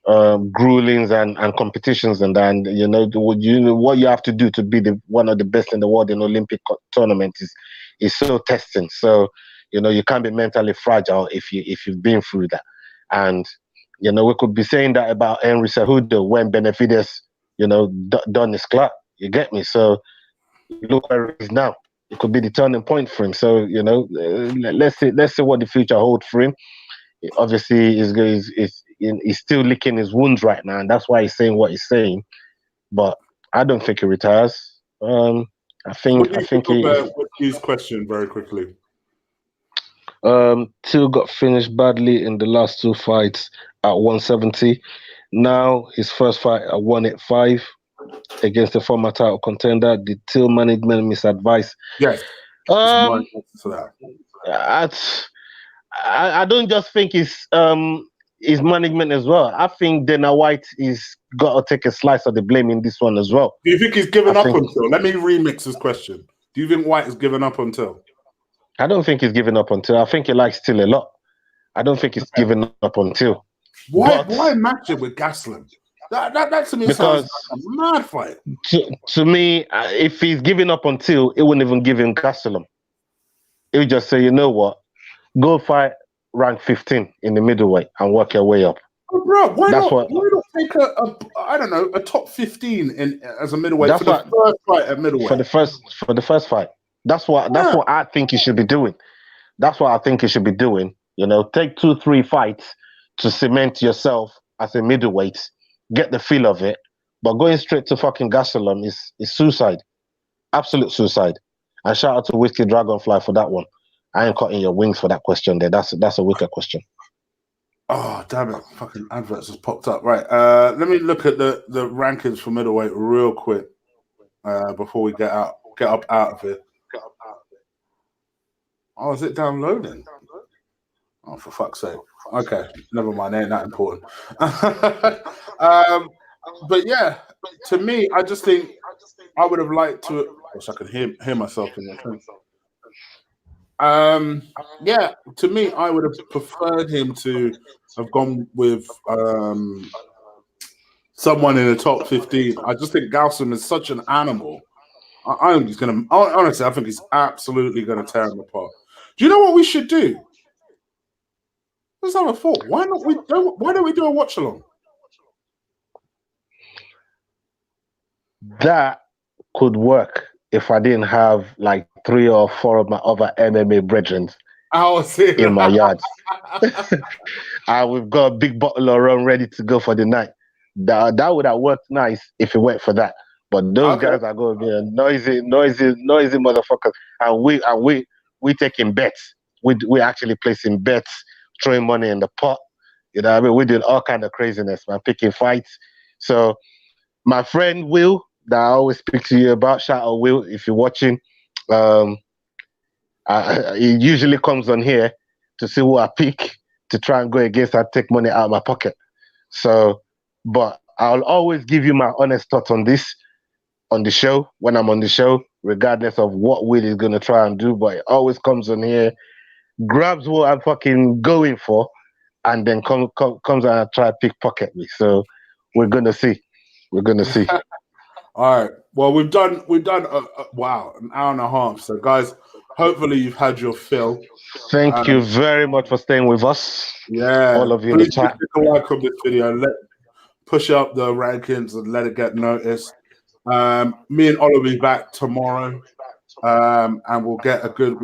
gruelings and competitions, and you know what you have to do to be one of the best in the world in Olympic tournament is so testing. So you know you can't be mentally fragile if you've been through that. And you know we could be saying that about Henry Cejudo when Benavidez, you know, done his clock. You get me? So look where he is now. It could be the turning point for him. So you know, let's see what the future holds for him. Obviously, he's still licking his wounds right now, and that's why he's saying what he's saying. But I don't think he retires. I think his question very quickly. Till got finished badly in the last two fights at 170. Now his first fight at 185 against the former title contender. Did Till management misadvise? Yes. I don't just think it's his management as well. I think Dana White is got to take a slice of the blame in this one as well. Do you think he's given up on Till? Let me remix this question. Do you think White has given up on Till? I don't think he's given up on Till. I think he likes Till a lot. I don't think he's given up on Till. Why match it with Gastelum? That to me sounds like a mad fight. To me, if he's giving up on Till, it wouldn't even give him Gastelum. He would just say, you know what? Go fight rank 15 in the middleweight and work your way up. Oh, bro, why not take a top 15 as a middleweight for the first fight at middleweight? For the first fight. That's what I think he should be doing. That's what I think he should be doing. You know, take 2-3 fights to cement yourself as a middleweight, get the feel of it. But going straight to fucking Gastelum is suicide. Absolute suicide. And shout out to Whiskey Dragonfly for that one. I ain't cutting your wings for that question there. That's a wicked question. Oh, damn it. Fucking adverts just popped up. Right. Let me look at the rankings for middleweight real quick before we get up out of here. Oh, is it downloading? Oh, for fuck's sake. Okay, never mind. Ain't that important. But yeah, to me, I just think I would have liked to. I wish I could hear myself in the yeah, to me, I would have preferred him to have gone with someone in the top 15. I just think Gastelum is such an animal. I think he's going to, honestly, I think he's absolutely going to tear him apart. Do you know what we should do? Let's have a thought. Why don't we do a watch along? That could work if I didn't have like 3 or 4 of my other MMA brethren in my yard. We've got a big bottle of rum ready to go for the night. That would have worked nice if it went for that. But those guys are going to be a noisy motherfuckers, and we taking bets. We actually placing bets, throwing money in the pot. You know what I mean? We did all kind of craziness, man, picking fights. So my friend Will, that I always speak to you about, shout out Will if you're watching. He usually comes on here to see who I pick to try and go against. I take money out of my pocket. So, but I'll always give you my honest thoughts on this on the show when I'm on the show, regardless of what Will is gonna try and do. But it always comes on here, grabs what I'm fucking going for, and then comes and try to pickpocket me. So we're gonna see. We're gonna see. All right. Well, we've done wow, an hour and a half. So guys, hopefully you've had your fill. Thank you very much for staying with us. Yeah. All of you in the chat. Please like on this video. Push up the rankings and let it get noticed. Me and Ola will be back tomorrow. And we'll get a good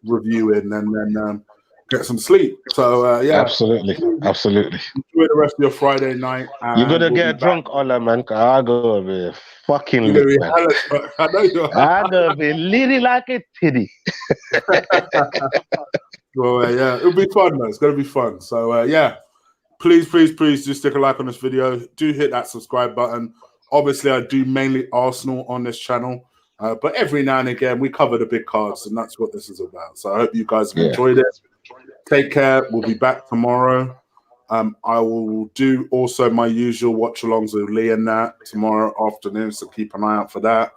review in and then get some sleep. So yeah, absolutely. Enjoy the rest of your Friday night. You're gonna get drunk, Ola, man. I'm gonna be fucking lit, man. I know you are. I'm gonna be litty like a titty. Well, yeah, it'll be fun, though. It's gonna be fun. So yeah, please do stick a like on this video. Do hit that subscribe button. Obviously, I do mainly Arsenal on this channel. But every now and again, we cover the big cards, and that's what this is about. So I hope you guys have enjoyed it. Take care. We'll be back tomorrow. I will do also my usual watch-alongs with Lee and that tomorrow afternoon, so keep an eye out for that.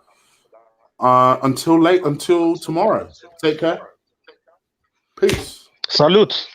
Until tomorrow. Take care. Peace. Salute.